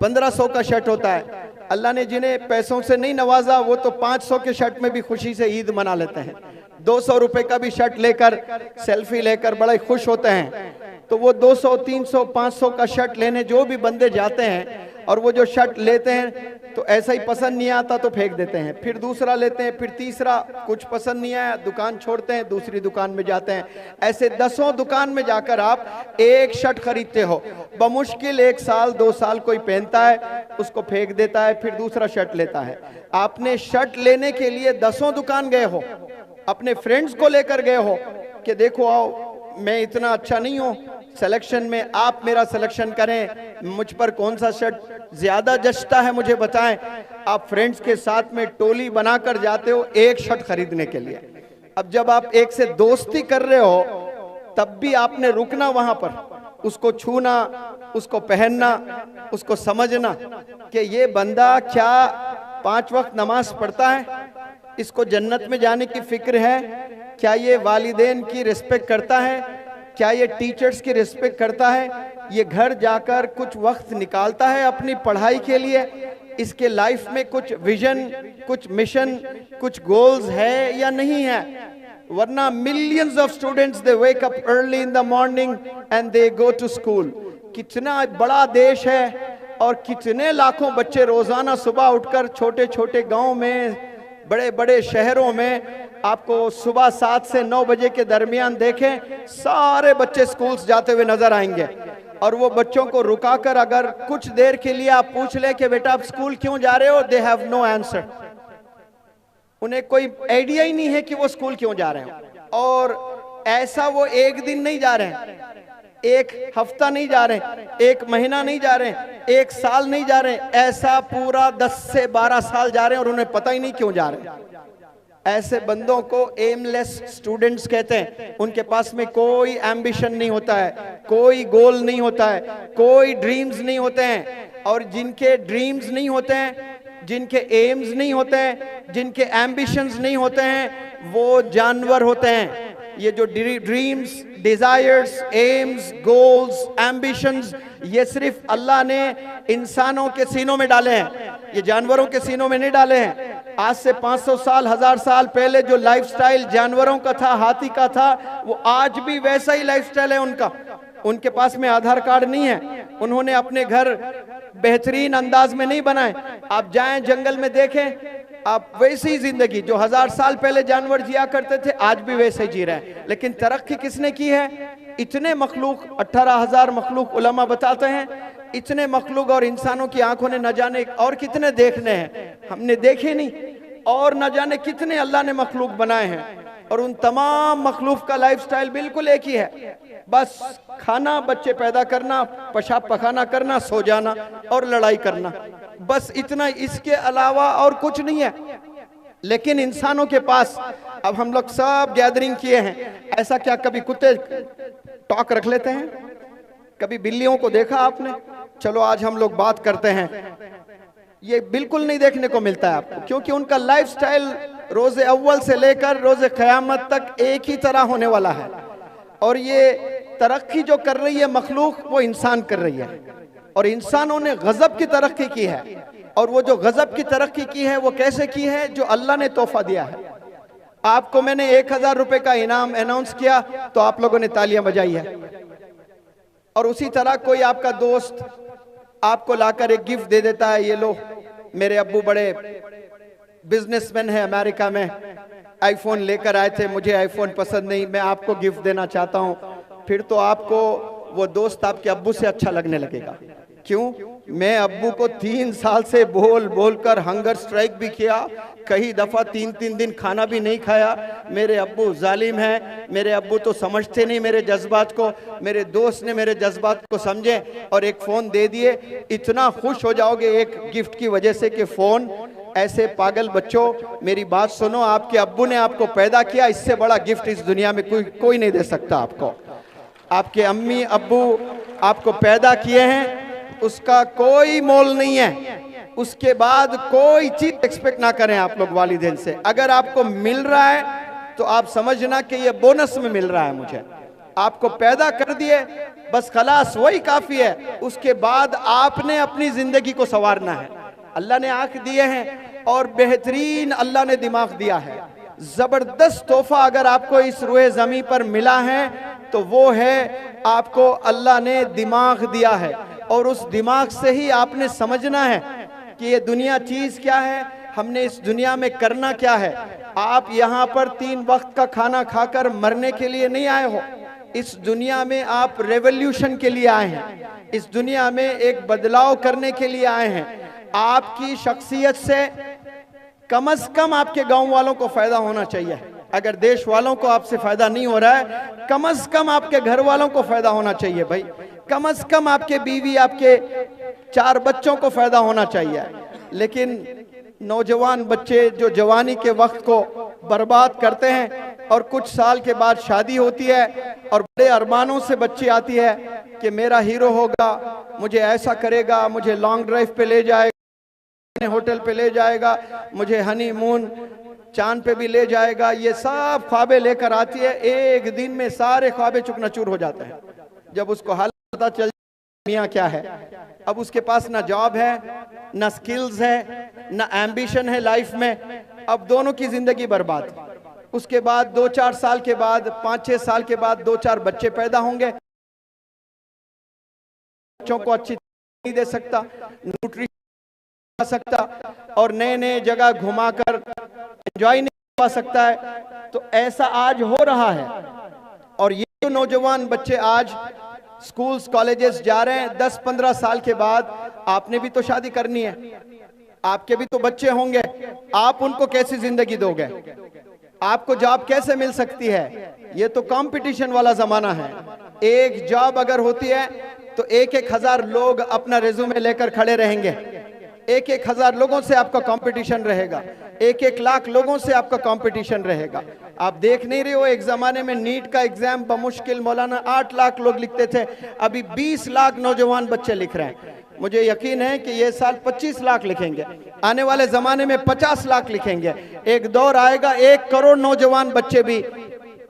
1500 का शर्ट होता है। अल्लाह ने जिन्हें पैसों से नहीं नवाजा, वो तो 500 के शर्ट में भी खुशी से ईद मना लेते हैं। 200 रुपए का भी शर्ट लेकर सेल्फी लेकर बड़े खुश होते हैं। तो वो 200, 300, 500 का शर्ट लेने जो भी बंदे जाते हैं, और वो जो शर्ट लेते हैं तो ऐसा ही पसंद नहीं आता तो फेंक देते हैं, फिर दूसरा लेते हैं, फिर तीसरा, कुछ पसंद नहीं आया दुकान छोड़ते हैं, दूसरी दुकान में जाते हैं। ऐसे 10 दुकान में जाकर आप एक शर्ट खरीदते हो, बमुश्किल 1 साल 2 साल कोई पहनता है, उसको फेंक देता है, फिर दूसरा शर्ट लेता है। आपने शर्ट लेने के लिए 10 दुकान गए हो, अपने फ्रेंड्स को लेकर गए हो कि देखो आओ, मैं इतना अच्छा नहीं हूँ, सिलेक्शन में आप मेरा सिलेक्शन करें, मुझ पर कौन सा शर्ट ज्यादा जचता है मुझे बताएं। आप फ्रेंड्स के साथ में टोली बनाकर जाते हो एक शर्ट खरीदने के लिए। अब जब आप एक से दोस्ती कर रहे हो तब भी आपने रुकना वहां पर, उसको छूना, उसको पहनना, उसको समझना कि ये बंदा क्या 5 वक्त नमाज पढ़ता है, इसको जन्नत में जाने की फिक्र है, क्या ये वालिदैन की रिस्पेक्ट करता है, क्या ये टीचर्स की रिस्पेक्ट करता है, ये घर जाकर कुछ वक्त निकालता है अपनी पढ़ाई के लिए, इसके लाइफ में कुछ विजन, कुछ मिशन, कुछ गोल्स है या नहीं है। वरना millions of students they wake up early in the morning and they go to school. कितना बड़ा देश है और कितने लाखों बच्चे रोजाना सुबह उठकर छोटे छोटे गांव में, बड़े बड़े शहरों में आपको सुबह 7 से 9 बजे के दरमियान देखें, सारे बच्चे स्कूल्स जाते हुए नजर आएंगे। और वो बच्चों को रुकाकर अगर कुछ देर के लिए आप पूछ ले कि बेटा आप स्कूल क्यों जा रहे हो, दे हैव नो आंसर। उन्हें कोई आइडिया ही नहीं है कि वो स्कूल क्यों जा रहे हैं। और ऐसा वो एक दिन नहीं जा रहे हैं, एक हफ्ता नहीं जा रहे, एक महीना नहीं जा रहे, एक साल नहीं जा रहे, ऐसा पूरा 10 से 12 साल जा रहे हैं और उन्हें पता ही नहीं क्यों जा रहे हैं। ऐसे बंदों को एमलेस स्टूडेंट्स कहते हैं। उनके पास में कोई एम्बिशन नहीं होता है, कोई गोल नहीं होता है, कोई ड्रीम्स नहीं होते हैं। और जिनके ड्रीम्स नहीं होते हैं, जिनके एम्स नहीं होते हैं, जिनके एम्बिशंस नहीं होते हैं, वो जानवर होते हैं। ये जो dreams, desires, AIIMS, goals, ambitions, ये सिर्फ अल्लाह ने इंसानों के सीनों में डाले हैं, ये जानवरों के सीनों में नहीं डाले हैं। आज से 500 साल, 1000 साल पहले जो लाइफस्टाइल जानवरों का था, हाथी का था, वो आज भी वैसा ही लाइफस्टाइल है उनका। उनके पास में आधार कार्ड नहीं है, उन्होंने अपने घर बेहतरीन अंदाज में नहीं बनाए। आप जाएं जंगल में देखें, आप वैसी ही जिंदगी जो 1000 साल पहले जानवर जिया करते थे आज भी वैसे ही जी रहे हैं। लेकिन तरक्की किसने की है? इतने मखलूक, 18,000 मखलूक उलमा बताते हैं, इतने मखलूक और इंसानों की आंखों ने न जाने और कितने देखने हैं, हमने देखे नहीं। और न जाने कितने अल्लाह ने मखलूक बनाए हैं, और उन तमाम मखलूक का लाइफस्टाइल बिल्कुल एक ही है, बस खाना, बच्चे पैदा करना, पेशाब पखाना करना, सो जाना और लड़ाई करना, बस इतना। इसके अलावा और कुछ नहीं है। लेकिन इंसानों के पास, अब हम लोग सब गैदरिंग किए हैं, ऐसा क्या कभी कुत्ते टॉक रख लेते हैं? कभी बिल्लियों को देखा आपने? चलो आज हम लोग बात करते हैं। ये बिल्कुल नहीं देखने को मिलता है आपको, क्योंकि उनका लाइफस्टाइल रोजे अव्वल से लेकर रोजे क़यामत तक एक ही तरह होने वाला है। और ये तरक्की जो कर रही है मखलूक, वो इंसान कर रही है। और इंसानों ने गजब की तरक्की की है। और वो जो गजब की तरक्की की है वो कैसे की है? जो अल्लाह ने तोहफा दिया है। आपको मैंने 1000 रुपए का इनाम अनाउंस किया तो आप लोगों ने तालियां बजाई है। और उसी तरह कोई आपका दोस्त आपको लाकर एक गिफ्ट दे देता है, ये लो, मेरे अब्बू बड़े बिजनेसमैन है अमेरिका में, आईफोन लेकर आए थे, मुझे आईफोन पसंद नहीं, मैं आपको गिफ्ट देना चाहता हूं। फिर तो आपको वो दोस्त आपके अब्बू से अच्छा लगने लगेगा। क्यों? मैं अब्बू को 3 साल से बोल बोल कर हंगर स्ट्राइक भी किया, कई दफा 3-3 दिन खाना भी नहीं खाया। मेरे अब्बू जालिम हैं, मेरे अब्बू तो समझते नहीं मेरे जज्बात को। मेरे दोस्त ने मेरे जज्बात को समझे और एक फोन दे दिए। इतना खुश हो जाओगे एक गिफ्ट की वजह से कि फोन। ऐसे पागल बच्चों, मेरी बात सुनो, आपके अब्बू ने आपको पैदा किया, इससे बड़ा गिफ्ट इस दुनिया में कोई नहीं दे सकता आपको। आपके अम्मी अब्बू आपको पैदा किए हैं, उसका कोई मोल नहीं है। उसके बाद कोई चीज एक्सपेक्ट ना करें आप लोग वालिदैन से। अगर आपको मिल रहा है तो आप समझना कि ये बोनस में मिल रहा है मुझे। आपको पैदा कर दिए, बस खलास, वही काफी है। उसके बाद आपने अपनी जिंदगी को संवारना है। अल्लाह ने आंख दिए हैं और बेहतरीन अल्लाह ने दिमाग दिया है। जबरदस्त तोहफा अगर आपको इस रूए जमीन पर मिला है तो वो है आपको अल्लाह ने दिमाग दिया है। और उस दिमाग से ही आपने समझना है कि ये दुनिया चीज क्या है, हमने इस दुनिया में करना क्या है। आप यहाँ पर 3 वक्त का खाना खाकर मरने के लिए नहीं आए हो। इस दुनिया में आप रेवोल्यूशन के लिए आए हैं। इस दुनिया में एक बदलाव करने के लिए आए हैं। आपकी शख्सियत से कम से कम आपके गांव वालों को फायदा होना चाहिए। अगर देश वालों को आपसे फायदा नहीं हो रहा है, कम से कम आपके घर वालों को फायदा होना चाहिए भाई। कम से कम आपके बीवी, आपके 4 बच्चों को फायदा होना चाहिए। लेकिन नौजवान बच्चे जो जवानी के वक्त को बर्बाद करते हैं और कुछ साल के बाद शादी होती है और बड़े अरमानों से बच्ची आती है कि मेरा हीरो होगा, मुझे ऐसा करेगा, मुझे लॉन्ग ड्राइव पे ले जाएगा, होटल पे ले जाएगा, मुझे हनीमून चांद पे भी ले जाएगा, ये सब ख्वाबें लेकर आती है। एक दिन में सारे ख्वाबें चुकनाचूर हो जाते हैं। जब उसको हाल पता चल मियाँ क्या है, अब उसके पास ना जॉब है, ना स्किल्स है, ना एम्बिशन है लाइफ में, अब दोनों की जिंदगी बर्बाद। उसके बाद 2-4 साल के बाद, 5-6 साल के बाद 2-4 बच्चे पैदा होंगे, बच्चों को अच्छी नहीं दे सकता, न्यूट्रिशन सकता और नए नए जगह घुमाकर एंजॉय नहीं पा सकता है। तो ऐसा आज हो रहा है। और ये जो नौजवान बच्चे आज स्कूल्स कॉलेजेस जा रहे हैं, 10-15 साल के बाद आपने भी तो शादी करनी है, आपके भी तो बच्चे होंगे, आप उनको कैसी जिंदगी दोगे? आपको जॉब कैसे मिल सकती है? ये तो कंपटीशन वाला जमाना है। एक जॉब अगर होती है तो 1-1 हजार लोग अपना रिज्यूमे लेकर खड़े रहेंगे, 1-1 हजार लोगों से आपका कंपटीशन रहेगा, 1-1 लाख लोगों से आपका कंपटीशन रहेगा। आप देख नहीं रहे हो, एक जमाने में नीट का एग्जाम बमुश्किल मौलाना 8 लाख लोग लिखते थे, अभी 20 लाख नौजवान बच्चे लिख रहे हैं। मुझे यकीन है कि ये साल 25 लाख लिखेंगे, आने वाले जमाने में 50 लाख लिखेंगे। एक दौर आएगा 1 करोड़ नौजवान बच्चे भी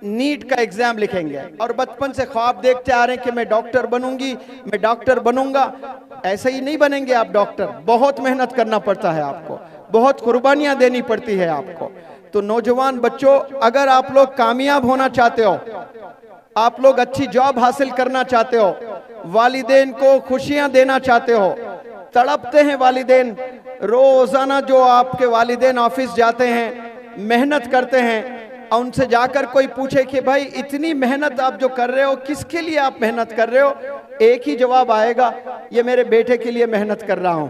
नीट का एग्जाम लिखेंगे और बचपन से ख्वाब देखते आ रहे हैं कि मैं डॉक्टर बनूंगी, मैं डॉक्टर बनूंगा। ऐसे ही नहीं बनेंगे आप डॉक्टर, बहुत मेहनत करना पड़ता है आपको, बहुत कुर्बानियां देनी पड़ती है आपको। तो नौजवान बच्चों, अगर आप लोग कामयाब होना चाहते हो, आप लोग अच्छी जॉब हासिल करना चाहते हो, वालिदैन को खुशियां देना चाहते हो, तड़पते हैं वालिदैन, रोजाना जो आपके वालिदैन ऑफिस जाते हैं, मेहनत करते हैं, और उनसे जाकर कोई पूछे कि भाई इतनी मेहनत आप जो कर रहे हो, किसके लिए आप मेहनत कर रहे हो? एक ही जवाब आएगा, ये मेरे बेटे के लिए मेहनत कर रहा हूं।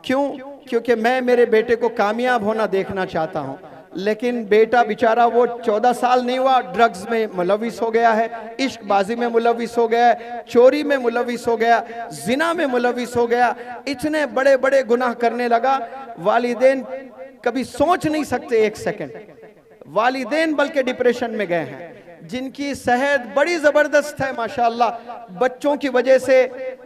क्यों? क्योंकि मैं मेरे बेटे को कामयाब होना देखना चाहता हूं। लेकिन बेटा बेचारा वो 14 साल नहीं हुआ, ड्रग्स में मुलविस हो गया है, इश्कबाजी में मुलविस हो गया है, चोरी में मुलविस हो गया, जिना में मुलविस हो गया, इतने बड़े बड़े गुनाह करने लगा। वालिदैन कभी सोच नहीं सकते एक सेकंड, वालिदैन बल्कि डिप्रेशन में गए हैं। जिनकी सेहत बड़ी जबरदस्त है माशाअल्लाह, बच्चों की वजह से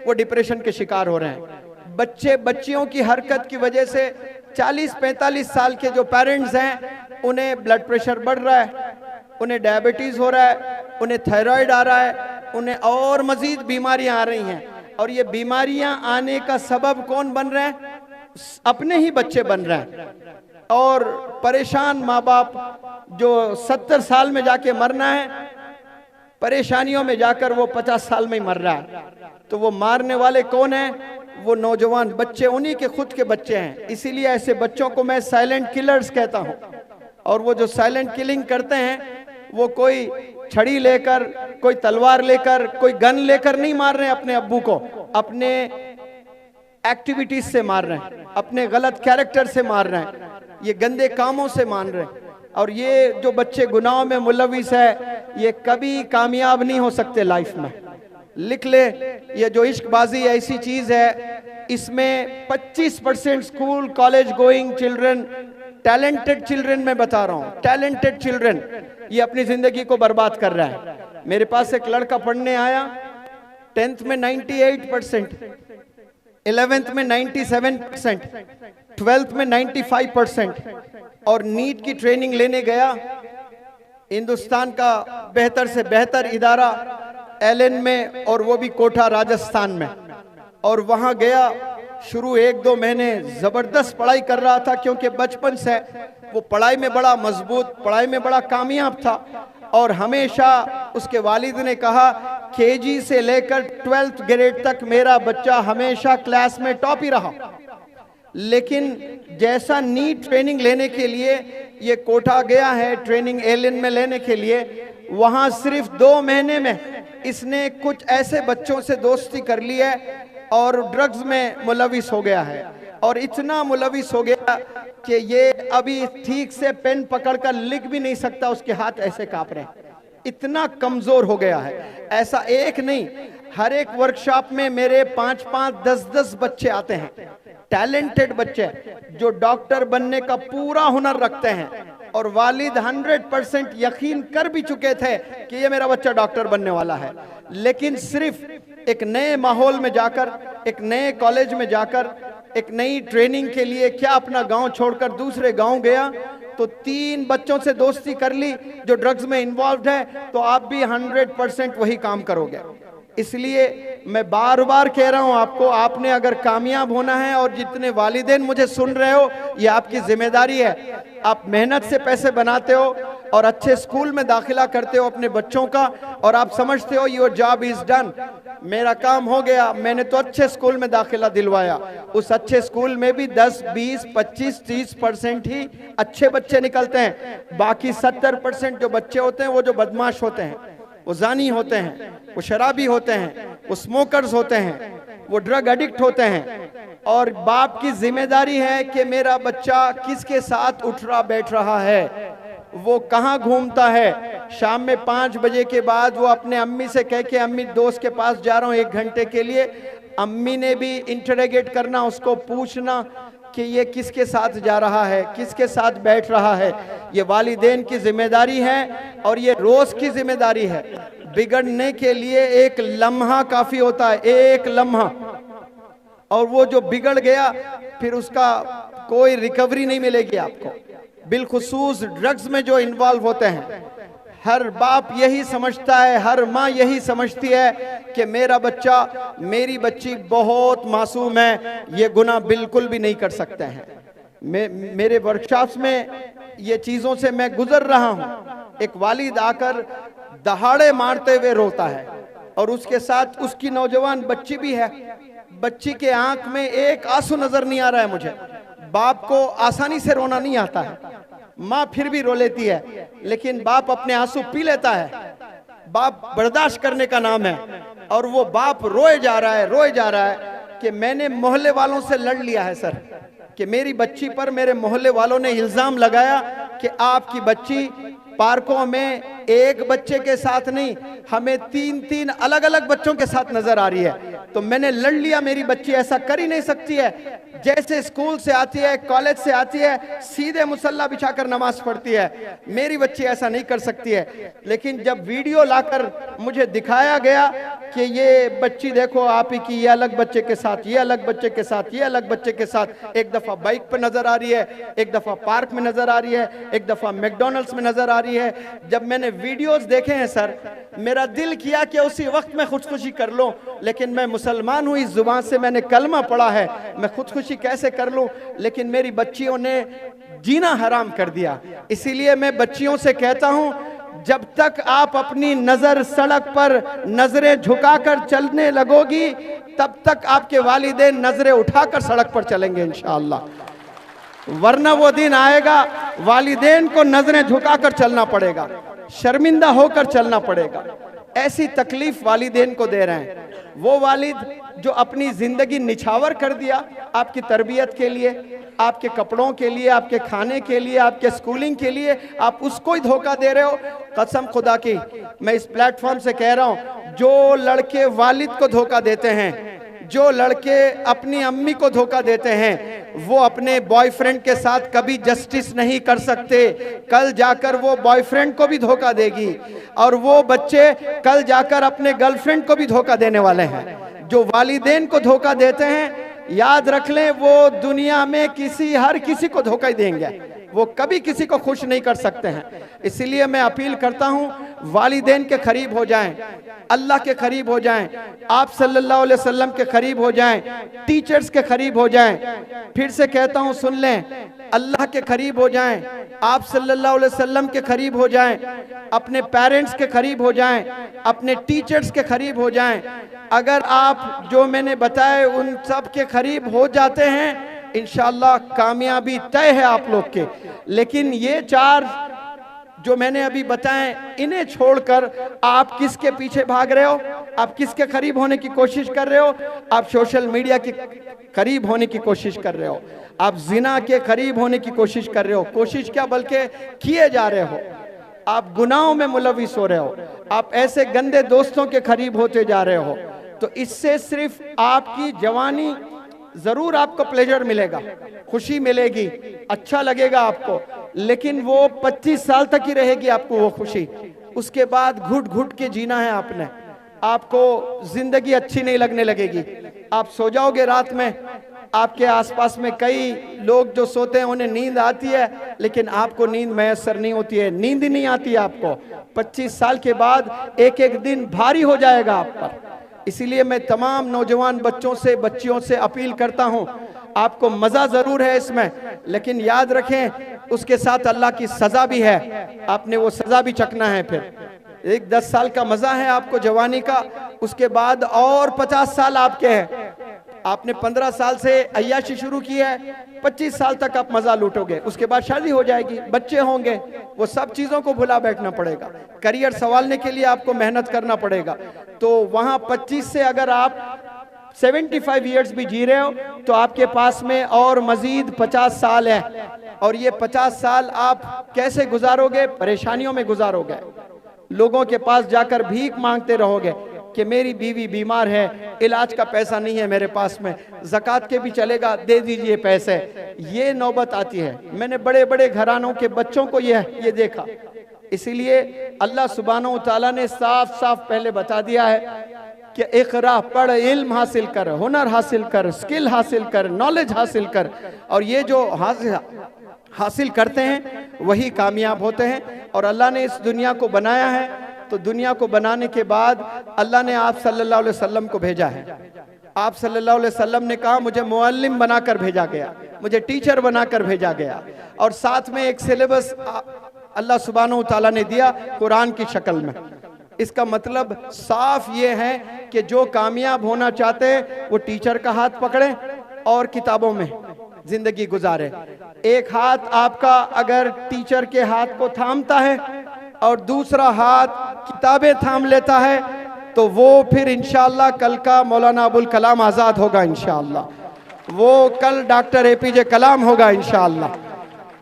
वो डिप्रेशन के शिकार हो रहे हैं। बच्चे बच्चियों की हरकत की वजह से 40-45 साल के जो पेरेंट्स हैं, उन्हें ब्लड प्रेशर बढ़ रहा है, उन्हें डायबिटीज हो रहा है, उन्हें थायराइड आ रहा है, उन्हें और मजीद बीमारियां आ रही हैं। और ये बीमारियां आने का सबब कौन बन रहे हैं? अपने ही बच्चे बन रहे हैं। और परेशान माँ बाप जो 70 साल में जाके मरना है, परेशानियों में जाकर वो 50 साल में ही मर रहा है। तो वो मारने वाले कौन है? वो नौजवान बच्चे, उन्हीं के खुद के बच्चे हैं। इसीलिए ऐसे बच्चों को मैं साइलेंट किलर्स कहता हूं। और वो जो साइलेंट किलिंग करते हैं, वो कोई छड़ी लेकर, कोई तलवार लेकर, कोई गन लेकर नहीं मार रहे हैं अपने अब्बू को, अपने एक्टिविटीज से मार रहे हैं, अपने गलत कैरेक्टर से मार रहे हैं, ये गंदे कामों से मान रहे हैं। और ये जो बच्चे गुनाहों में मुलविस है, ये कभी कामयाब नहीं हो सकते लाइफ में। लिख ले, ये जो इश्कबाजी ऐसी चीज है, इसमें 25% school college going children, talented children, मैं बता रहा हूं, टैलेंटेड चिल्ड्रन, ये अपनी जिंदगी को बर्बाद कर रहा है। मेरे पास एक लड़का पढ़ने आया, 10th में 98%, 11th में 97%, 12th में 95%, और नीट की ट्रेनिंग लेने गया हिंदुस्तान का बेहतर से बेहतर इदारा एलन में, और वो भी कोटा राजस्थान में। और वहां गया, शुरू 1-2 महीने जबरदस्त पढ़ाई कर रहा था, क्योंकि बचपन से वो पढ़ाई में बड़ा मजबूत, पढ़ाई में बड़ा कामयाब था। और हमेशा उसके वालिद ने कहा, केजी से लेकर 12th ग्रेड तक मेरा बच्चा हमेशा क्लास में टॉप ही रहा। लेकिन जैसा नीट ट्रेनिंग लेने के लिए ये कोटा गया है, ट्रेनिंग एलन में लेने के लिए, वहां सिर्फ 2 महीने में इसने कुछ ऐसे बच्चों से दोस्ती कर ली है और ड्रग्स में मुलविस हो गया है। और इतना मुलविस हो गया कि ये अभी ठीक से पेन पकड़कर लिख भी नहीं सकता, उसके हाथ ऐसे कांप रहे हैं, इतना कमजोर हो गया है। ऐसा एक नहीं, हर एक वर्कशॉप में मेरे 5-5, 10-10 बच्चे आते हैं, टैलेंटेड बच्चे जो डॉक्टर बनने का पूरा हुनर रखते हैं, और वालिद 100% यकीन कर भी चुके थे कि ये मेरा बच्चा डॉक्टर बनने वाला है, लेकिन सिर्फ एक नए माहौल में जाकर, एक नए कॉलेज में जाकर, एक नई ट्रेनिंग के लिए क्या अपना गांव छोड़कर दूसरे गांव गया, तो 3 बच्चों से दोस्ती कर ली जो ड्रग्स में इन्वॉल्व है, तो आप भी 100% वही काम करोगे। इसलिए मैं बार बार कह रहा हूं आपको, आपने अगर कामयाब होना है, और जितने वालिदैन मुझे सुन रहे हो, ये आपकी जिम्मेदारी है। आप मेहनत से पैसे बनाते हो और अच्छे स्कूल में दाखिला करते हो अपने बच्चों का, और आप समझते हो योर जॉब इज डन, मेरा काम हो गया, मैंने तो अच्छे स्कूल में दाखिला दिलवाया। उस अच्छे स्कूल में भी 10, 20, 25, 30% ही अच्छे बच्चे निकलते हैं। बाकी 70% जो बच्चे होते हैं वो जो बदमाश होते हैं, वो जानी होते हैं, वो शराबी होते हैं, वो स्मोकर्स होते हैं, वो ड्रग एडिक्ट होते हैं। और बाप की जिम्मेदारी है कि मेरा बच्चा किसके साथ उठ रहा बैठ रहा है, वो कहाँ घूमता है। शाम में 5 बजे के बाद वो अपने अम्मी से कह के, अम्मी दोस्त के पास जा रहा हूँ 1 घंटे के लिए, अम्मी ने भी इंटरोगेट करना, उसको पूछना कि ये किसके साथ जा रहा है, किसके साथ बैठ रहा है। ये वालिदैन की जिम्मेदारी है और ये रोज की जिम्मेदारी है। बिगड़ने के लिए एक लम्हा काफी होता है, एक लम्हा, और वो जो बिगड़ गया फिर उसका कोई रिकवरी नहीं मिलेगी आपको। बिलखुसूस ड्रग्स में जो इन्वॉल्व होते हैं, हर बाप यही समझता है, हर माँ यही समझती है कि मेरा बच्चा, मेरी बच्ची बहुत मासूम है, ये गुनाह बिल्कुल भी नहीं कर सकते हैं। मेरे वर्कशॉप्स में ये चीज़ों से मैं गुजर रहा हूँ। एक वालिद आकर दहाड़े मारते हुए रोता है, और उसके साथ उसकी नौजवान बच्ची भी है। बच्ची के आंख में एक आंसू नजर नहीं आ रहा है मुझे। बाप को आसानी से रोना नहीं आता है, माँ फिर भी रो लेती है, लेकिन बाप अपने आंसू पी लेता है। बाप बर्दाश्त करने का नाम है, और वो बाप रोए जा रहा है, रोए जा रहा है कि मैंने मोहल्ले वालों से लड़ लिया है सर, कि मेरी बच्ची पर मेरे मोहल्ले वालों ने इल्जाम लगाया कि आपकी बच्ची पार्कों में एक बच्चे के साथ नहीं, हमें 3-3 अलग अलग बच्चों के साथ नजर आ रही है। तो मैंने लड़ लिया, मेरी बच्ची ऐसा कर ही नहीं सकती है। जैसे स्कूल से आती है, कॉलेज से आती है, सीधे मुसल्ला बिछाकर नमाज पढ़ती है, मेरी बच्ची ऐसा नहीं कर सकती है। लेकिन जब वीडियो लाकर मुझे दिखाया गया कि ये बच्ची देखो आप ही की, ये अलग बच्चे के साथ, ये अलग बच्चे के साथ, ये अलग बच्चे के साथ, एक दफा बाइक पर नजर आ रही है, एक दफा पार्क में नजर आ रही है, एक दफा मैकडॉनल्ड्स में नजर आ रही है। जब मैंने वीडियोस देखे हैं सर, मेरा दिल किया कि उसी वक्त मैं खुदकुशी कर लूं, लेकिन मैं मुसलमान हूं, इस जुबान से मैंने कलमा पढ़ा है, मैं खुदकुशी कैसे कर लूं। लेकिन मेरी बच्चियों ने जीना हराम कर दिया। इसीलिए मैं बच्चियों से कहता हूं, जब तक आप अपनी नजर सड़क पर नजरें झुकाकर चलने लगोगी, तब तक आपके वालिदैन नजरें उठाकर सड़क पर चलेंगे इंशाअल्लाह। वरना वो दिन आएगा वालिदैन को नजरें झुकाकर चलना पड़ेगा, शर्मिंदा होकर चलना पड़ेगा। ऐसी तकलीफ वालिदैन को दे रहे हैं। वो वालिद जो अपनी जिंदगी निछावर कर दिया आपकी तरबियत के लिए, आपके कपड़ों के लिए, आपके खाने के लिए, आपके स्कूलिंग के लिए, आप उसको ही धोखा दे रहे हो। कसम खुदा की मैं इस प्लेटफॉर्म से कह रहा हूं, जो लड़के वालिद को धोखा देते हैं, जो लड़के अपनी अम्मी को धोखा देते हैं, वो अपने बॉयफ्रेंड के साथ कभी जस्टिस नहीं कर सकते। कल जाकर वो बॉयफ्रेंड को भी धोखा देगी, और वो बच्चे कल जाकर अपने गर्लफ्रेंड को भी धोखा देने वाले हैं। जो वालिदैन को धोखा देते हैं, याद रख लें, वो दुनिया में हर किसी को धोखा ही देंगे, वो कभी किसी को खुश नहीं कर सकते हैं। इसलिए मैं अपील करता हूं, वालिदैन के करीब हो जाएं, अल्लाह के करीब हो जाएं, आप सल्लल्लाहु अलैहि वसल्लम के करीब हो जाएं, टीचर्स के करीब हो जाएं। फिर से कहता हूं, सुन लें, अल्लाह के करीब हो जाएं, आप सल्लल्लाहु अलैहि वसल्लम के करीब हो जाएं, अपने पेरेंट्स के करीब हो जाएं, अपने टीचर्स के करीब हो जाएं। अगर आप जो मैंने बताए उन सब के करीब हो जाते हैं, इंशाअल्लाह कामयाबी तय है आप लोग के। लेकिन ये 4 जो मैंने अभी बताए, इन्हें छोड़कर आप किसके पीछे भाग रहे हो? आप किसके करीब होने की कोशिश कर रहे हो? आप सोशल मीडिया के करीब होने की कोशिश कर रहे हो। आप जिना के करीब होने की कोशिश कर रहे हो, कोशिश क्या बल्कि किए जा रहे हो। आप गुनाहों में मुलविस हो रहे हो, आप ऐसे गंदे दोस्तों के करीब होते जा रहे हो। तो इससे सिर्फ आपकी जवानी, जरूर आपको प्लेजर मिलेगा, खुशी मिलेगी, अच्छा लगेगा आपको, लेकिन वो 25 साल तक ही रहेगी आपको वो खुशी। उसके बाद घुट घुट के जीना है आपने, आपको जिंदगी अच्छी नहीं लगने लगेगी। आप सो जाओगे रात में, आपके आसपास में कई लोग जो सोते हैं उन्हें नींद आती है, लेकिन आपको नींद मैसर नहीं होती है, नींद ही नहीं आती है आपको। 25 साल के बाद एक एक दिन भारी हो जाएगा आप पर। इसीलिए मैं तमाम नौजवान बच्चों से, बच्चियों से अपील करता हूं, आपको मजा जरूर है इसमें, लेकिन याद रखें उसके साथ अल्लाह की सजा भी है, आपने वो सजा भी चखना है। फिर एक 10 साल का मजा है आपको जवानी का, उसके बाद और 50 साल आपके हैं। आपने 15 साल से अय्याशी शुरू की है, 25 साल तक आप मजा लूटोगे, उसके बाद शादी हो जाएगी, बच्चे होंगे, वो सब चीजों को भुला बैठना पड़ेगा, करियर संभालने के लिए आपको मेहनत करना पड़ेगा। तो वहां 25 से अगर आप 75 ईयर्स भी जी रहे हो तो आपके पास में और मजीद 50 साल है, और ये 50 साल आप कैसे गुजारोगे? परेशानियों में गुजारोगे, लोगों के पास जाकर भीख मांगते रहोगे कि मेरी बीवी बीमार है, इलाज का पैसा नहीं है मेरे पास में, ज़कात के भी चलेगा, दे दीजिए पैसे। ये नौबत आती है। मैंने बड़े बड़े घरानों के बच्चों को ये देखा। इसीलिए अल्लाह सुब्हानहू तआला ने साफ साफ पहले बता दिया है कि इक़रा, पढ़, इल्म हासिल कर, हुनर हासिल कर, स्किल हासिल कर, नॉलेज हासिल कर, और ये जो हासिल करते हैं वही कामयाब होते हैं। और अल्लाह ने इस दुनिया को बनाया है, तो दुनिया को बनाने के बाद अल्लाह ने आप सल्लल्लाहु अलैहि वसल्लम को भेजा है। आप सल्लल्लाहु अलैहि वसल्लम ने कहा मुझे मुअल्लिम बनाकर भेजा गया, मुझे टीचर बनाकर भेजा गया, और साथ में एक सिलेबस अल्लाह सुब्हानहू तआला ने दिया कुरान की शक्ल में। इसका मतलब साफ ये है कि जो कामयाब होना चाहते हैं वो टीचर का हाथ पकड़े और किताबों में जिंदगी गुजारे। एक हाथ आपका अगर टीचर के हाथ को थामता है और दूसरा हाथ किताबें थाम लेता है, तो वो फिर इंशाअल्लाह कल का मौलाना अबुल कलाम आज़ाद होगा, इंशाअल्लाह वो कल डॉक्टर APJ कलाम होगा इंशाअल्लाह।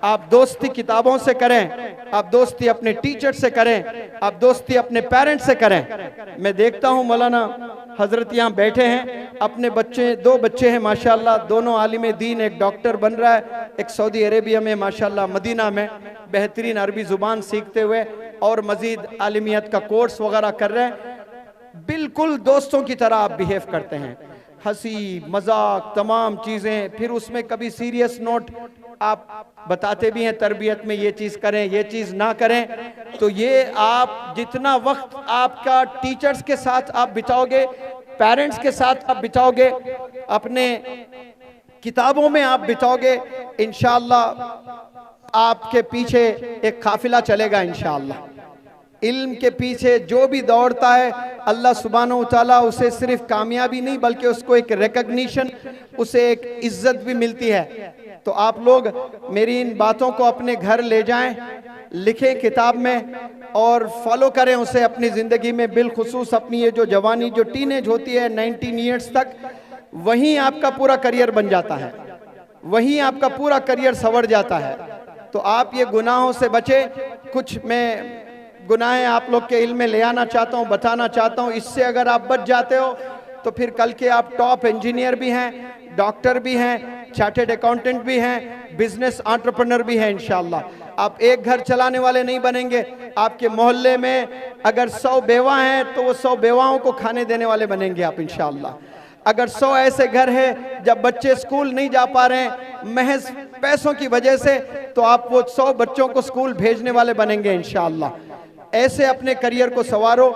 आप दोस्ती किताबों से करें, आप दोस्ती अपने टीचर से करें, आप दोस्ती अपने पेरेंट्स से करें। मैं देखता हूँ मौलाना हजरत यहाँ बैठे हैं, अपने बच्चे, 2 बच्चे हैं माशाल्लाह, दोनों आलिम दीन, एक डॉक्टर बन रहा है, एक सऊदी अरेबिया में माशाल्लाह मदीना में बेहतरीन अरबी जुबान सीखते हुए और मजीद आलिमियत का कोर्स वगैरह कर रहे हैं। बिल्कुल दोस्तों की तरह आप बिहेव करते हैं, हंसी मजाक तमाम चीज़ें, फिर उसमें कभी सीरियस नोट आप बताते भी हैं तरबियत में, ये चीज़ करें, ये चीज़ ना करें। तो ये आप जितना वक्त आपका टीचर्स के साथ आप बिताओगे, पेरेंट्स के साथ आप बिताओगे, अपने किताबों में आप बिताओगे, इंशाअल्लाह आपके पीछे एक काफिला चलेगा इंशाअल्लाह। इल्म के पीछे जो भी दौड़ता है अल्लाह सुब्हानहू तआला उसे सिर्फ कामयाबी नहीं बल्कि उसको एक रिकग्निशन, उसे एक इज्जत भी मिलती है। तो आप लोग मेरी इन बातों को अपने घर ले जाएं, लिखें किताब में और फॉलो करें उसे अपनी ज़िंदगी में। बिलखुसूस अपनी ये जो जवानी, जो टीनेज होती है 19 ईयर्स तक, वहीं आपका पूरा करियर बन जाता है, वहीं आपका पूरा करियर संवर जाता है। तो आप ये गुनाहों से बचे। कुछ मैं गुनाहें आप लोग के इल्म में ले आना चाहता हूँ, बताना चाहता हूँ। इससे अगर आप बच जाते हो तो फिर कल के आप टॉप इंजीनियर भी हैं, डॉक्टर भी हैं, चार्टेड अकाउंटेंट भी हैं, बिजनेस एंटरप्रेन्योर भी हैं इंशाअल्लाह। आप एक घर चलाने वाले नहीं बनेंगे, आपके मोहल्ले में अगर 100 बेवा हैं तो वो 100 बेवाओं को खाने देने वाले बनेंगे आप इंशाअल्लाह। अगर 100 ऐसे घर हैं जब बच्चे स्कूल नहीं जा पा रहे हैं महज पैसों की वजह से, तो आप वो 100 बच्चों को स्कूल भेजने वाले बनेंगे इंशाअल्लाह। ऐसे अपने करियर को संवारो।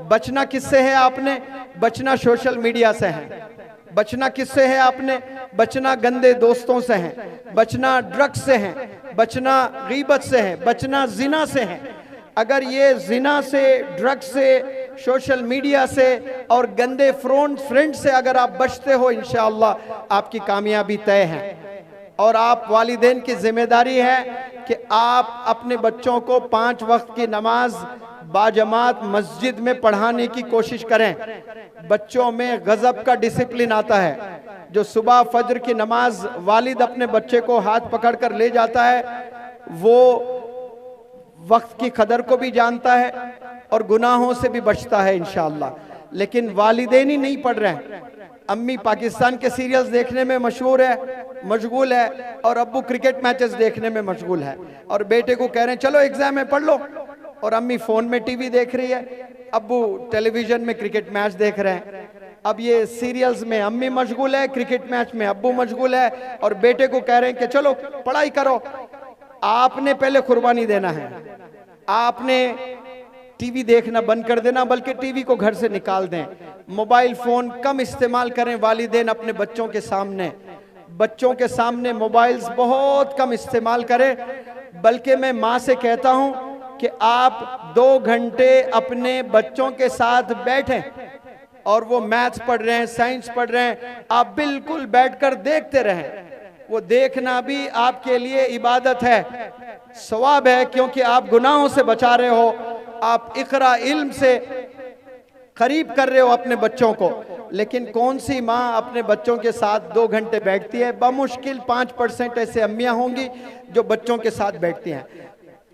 बचना किससे है आपने? बचना सोशल मीडिया से है। बचना किससे है आपने? बचना गंदे दोस्तों से है, बचना ड्रग्स से है, बचना गीबत से है, बचना जिना से है। अगर ये जिना से, ड्रग्स से, सोशल मीडिया से और गंदे फ्रेंड से अगर आप बचते हो, इंशाअल्लाह आपकी कामयाबी तय है। और आप वालिदैन की जिम्मेदारी है कि आप अपने बच्चों को 5 वक्त की नमाज बाजमात मस्जिद में पढ़ाने की कोशिश करें। बच्चों में गजब का डिसिप्लिन आता है, जो सुबह फजर की नमाज वालिद अपने बच्चे को हाथ पकड़कर ले जाता है, वो वक्त की कदर को भी जानता है और गुनाहों से भी बचता है इंशाअल्लाह। लेकिन वालिदैन ही नहीं पढ़ रहे हैं। अम्मी पाकिस्तान के सीरियल्स देखने में मशगूल है और अब्बू क्रिकेट मैचेस देखने में मशगूल है, और बेटे को कह रहे हैं चलो एग्जाम में पढ़ लो, और अम्मी फोन में टीवी देख रही है, अब्बू टेलीविजन में क्रिकेट मैच देख रहे हैं। अब ये सीरियल्स में अम्मी मशगूल है, क्रिकेट मैच में अब्बू मशगूल है, और बेटे को कह रहे हैं कि चलो पढ़ाई करो। आपने पहले कुर्बानी देना है, आपने टीवी देखना बंद कर देना, बल्कि टीवी को घर से निकाल दें। मोबाइल फोन कम इस्तेमाल करें वालिदैन अपने बच्चों के सामने मोबाइल्स बहुत कम इस्तेमाल करें। बल्कि मैं माँ से कहता हूं कि आप 2 घंटे अपने बच्चों के साथ बैठें, और वो मैथ्स पढ़ रहे हैं, साइंस पढ़ रहे हैं, आप बिल्कुल बैठकर देखते रहें। वो देखना भी आपके लिए इबादत है, सवाब है, क्योंकि आप गुनाहों से बचा रहे हो, आप इकरा इल्म से करीब कर रहे हो अपने बच्चों को। लेकिन कौन सी माँ अपने बच्चों के साथ 2 घंटे बैठती है? बमुश्किल 5% ऐसे अम्मियाँ होंगी जो बच्चों के साथ बैठती हैं।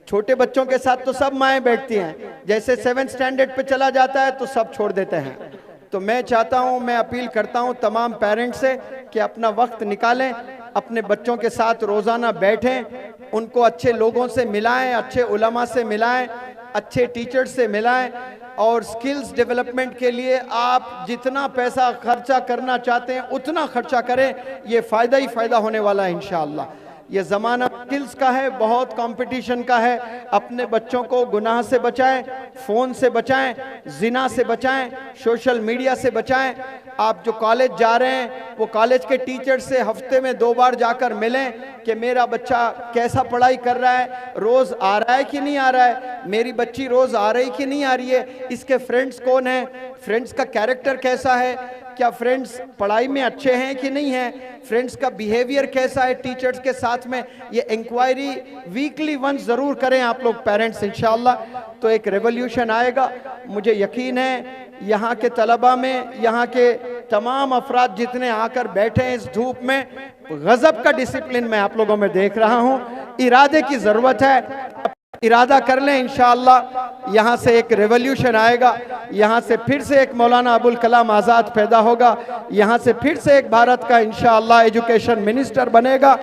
छोटे बच्चों के साथ तो सब माएँ बैठती हैं, जैसे 7th स्टैंडर्ड पे चला जाता है तो सब छोड़ देते हैं। तो मैं चाहता हूँ, मैं अपील करता हूँ तमाम पेरेंट्स से कि अपना वक्त निकालें, अपने बच्चों के साथ रोज़ाना बैठें, उनको अच्छे लोगों से मिलाएं, अच्छे उलमा से मिलाएं, अच्छे टीचर से मिलाएं, और स्किल्स डेवलपमेंट के लिए आप जितना पैसा खर्चा करना चाहते हैं उतना खर्चा करें। ये फ़ायदा ही फ़ायदा होने वाला है इंशाअल्लाह। ये ज़माना स्किल्स का है, बहुत कंपटीशन का है। अपने बच्चों को गुनाह से बचाएं, फ़ोन से बचाएं, जिना से बचाएं, सोशल मीडिया से बचाएं। आप जो कॉलेज जा रहे हैं, वो कॉलेज के टीचर से हफ्ते में 2 बार जाकर मिलें कि मेरा बच्चा कैसा पढ़ाई कर रहा है, रोज़ आ रहा है कि नहीं आ रहा है, मेरी बच्ची रोज़ आ रही कि नहीं आ रही है, इसके फ्रेंड्स कौन हैं, फ्रेंड्स का कैरेक्टर कैसा है, क्या फ्रेंड्स पढ़ाई में अच्छे हैं कि नहीं हैं, फ्रेंड्स का बिहेवियर कैसा है टीचर्स के साथ में। ये इंक्वायरी वीकली वंस ज़रूर करें आप लोग पेरेंट्स, इंशाअल्लाह तो एक रेवोल्यूशन आएगा। मुझे यकीन है यहाँ के तलबा में, यहाँ के तमाम अफराद जितने आकर बैठे हैं इस धूप में, गजब का डिसिप्लिन मैं आप लोगों में देख रहा हूँ। इरादे की ज़रूरत है, इरादा कर लें, इंशाअल्लाह यहाँ से एक रेवोल्यूशन आएगा। यहाँ से फिर से एक मौलाना अबुल कलाम आज़ाद पैदा होगा, यहाँ से फिर से एक भारत का इंशाअल्लाह एजुकेशन मिनिस्टर बनेगा,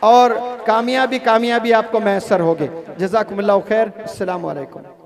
और कामयाबी आपको मैसर होगी। जज़ाकुमुल्लाह खैर। अस्सलामु अलैकुम।